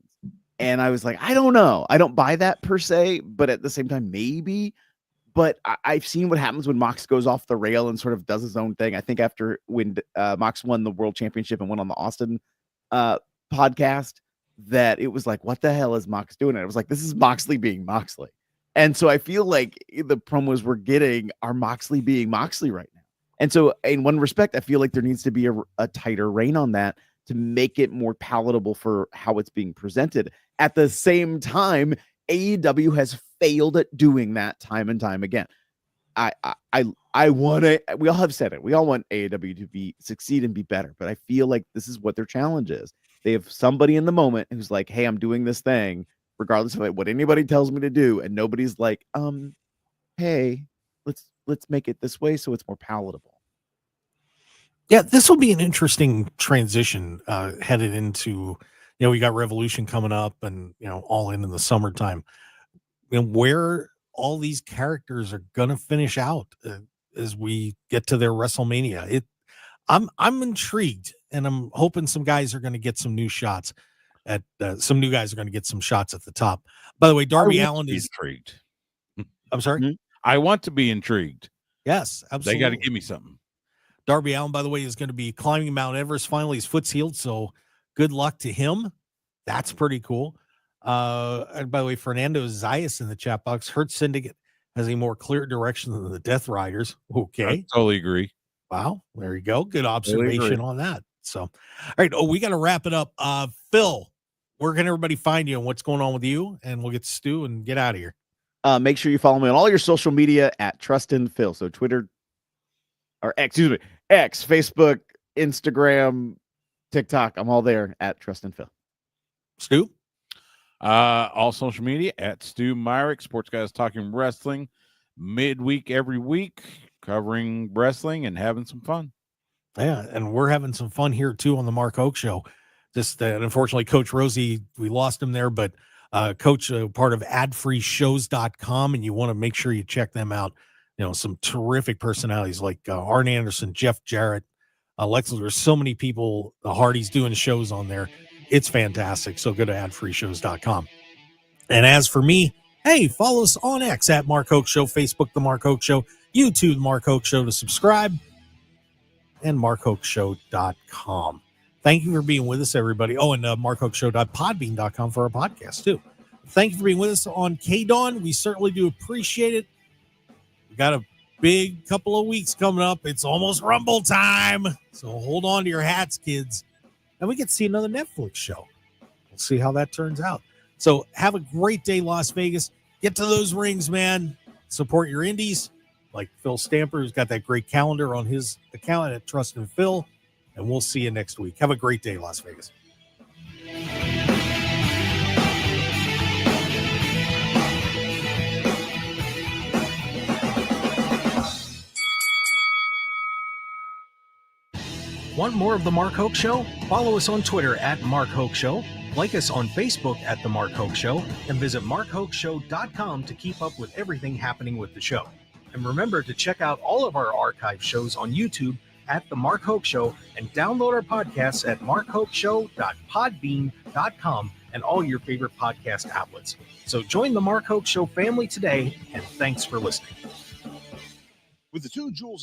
Speaker 15: And I was like, I don't know. I don't buy that per se, but at the same time, maybe. But I've seen what happens when Mox goes off the rail and sort of does his own thing. I think after when Mox won the world championship and went on the Austin podcast, that it was like, what the hell is Mox doing? And it was like, this is Moxley being Moxley. And so I feel like the promos we're getting are Moxley being Moxley right now. And so in one respect, I feel like there needs to be a tighter rein on that to make it more palatable for how it's being presented. At the same time, AEW has failed at doing that time and time again. I want to, we all have said it. We all want AEW to succeed and be better, but I feel like this is what their challenge is. They have somebody in the moment who's like, hey, I'm doing this thing, regardless of what anybody tells me to do. And nobody's like, hey, let's make it this way so it's more palatable.
Speaker 4: Yeah, this will be an interesting transition headed into, we got Revolution coming up and, All In the summertime. Where all these characters are going to finish out as we get to their WrestleMania. I'm intrigued, and I'm hoping some guys are going to get some new shots at some new guys are going to get some shots at the top. By the way, Darby Allin is
Speaker 6: intrigued.
Speaker 4: I'm sorry.
Speaker 6: Mm-hmm. I want to be intrigued.
Speaker 4: Yes, absolutely.
Speaker 6: They got to give me something.
Speaker 4: Darby Allin, by the way, is going to be climbing Mount Everest. Finally, his foot's healed, so good luck to him. That's pretty cool. And by the way, Fernando Zayas in the chat box. Hurt Syndicate has a more clear direction than the Death Riders. Okay.
Speaker 6: I totally agree.
Speaker 4: Wow. There you go. Good observation on that. So, all right. Oh, we got to wrap it up. Phil, where can everybody find you and what's going on with you? And we'll get to Stu and get out of here.
Speaker 15: Make sure you follow me on all your social media at Trust in Phil. So Twitter or X, Facebook, Instagram, TikTok. I'm all there at Trust and Phil.
Speaker 4: Stu?
Speaker 6: All social media at Stu Myrick, Sports Guys Talking Wrestling, midweek every week, covering wrestling and having some fun.
Speaker 4: Yeah, and we're having some fun here too on the Mark Hoke Show. Just unfortunately, Coach Rosey, we lost him there, but Coach, part of adfreeshows.com, and you want to make sure you check them out. Some terrific personalities like Arn Anderson, Jeff Jarrett, Lex. There's so many people, the Hardys doing shows on there. It's fantastic. So go to adfreeshows.com. And as for me, hey, follow us on X at Mark Hoke Show, Facebook, The Mark Hoke Show, YouTube, The Mark Hoke Show to subscribe, and markhokeshow.com. Thank you for being with us, everybody. Oh, and markhokeshow.podbean.com for our podcast, too. Thank you for being with us on KDAWN. We certainly do appreciate it. We got a big couple of weeks coming up. It's almost Rumble time. So hold on to your hats, kids. And we get to see another Netflix show. We'll see how that turns out. So have a great day, Las Vegas. Get to those rings, man. Support your indies, like Phil Stamper, who's got that great calendar on his account at Trust and Phil. And we'll see you next week. Have a great day, Las Vegas.
Speaker 1: Want more of The Mark Hoke Show? Follow us on Twitter at Mark Hoke Show, like us on Facebook at The Mark Hoke Show, and visit markhokeshow.com to keep up with everything happening with the show. And remember to check out all of our archive shows on YouTube at The Mark Hoke Show and download our podcasts at markhokeshow.podbean.com and all your favorite podcast outlets. So join The Mark Hoke Show family today, and thanks for listening.
Speaker 2: With the 2 Joules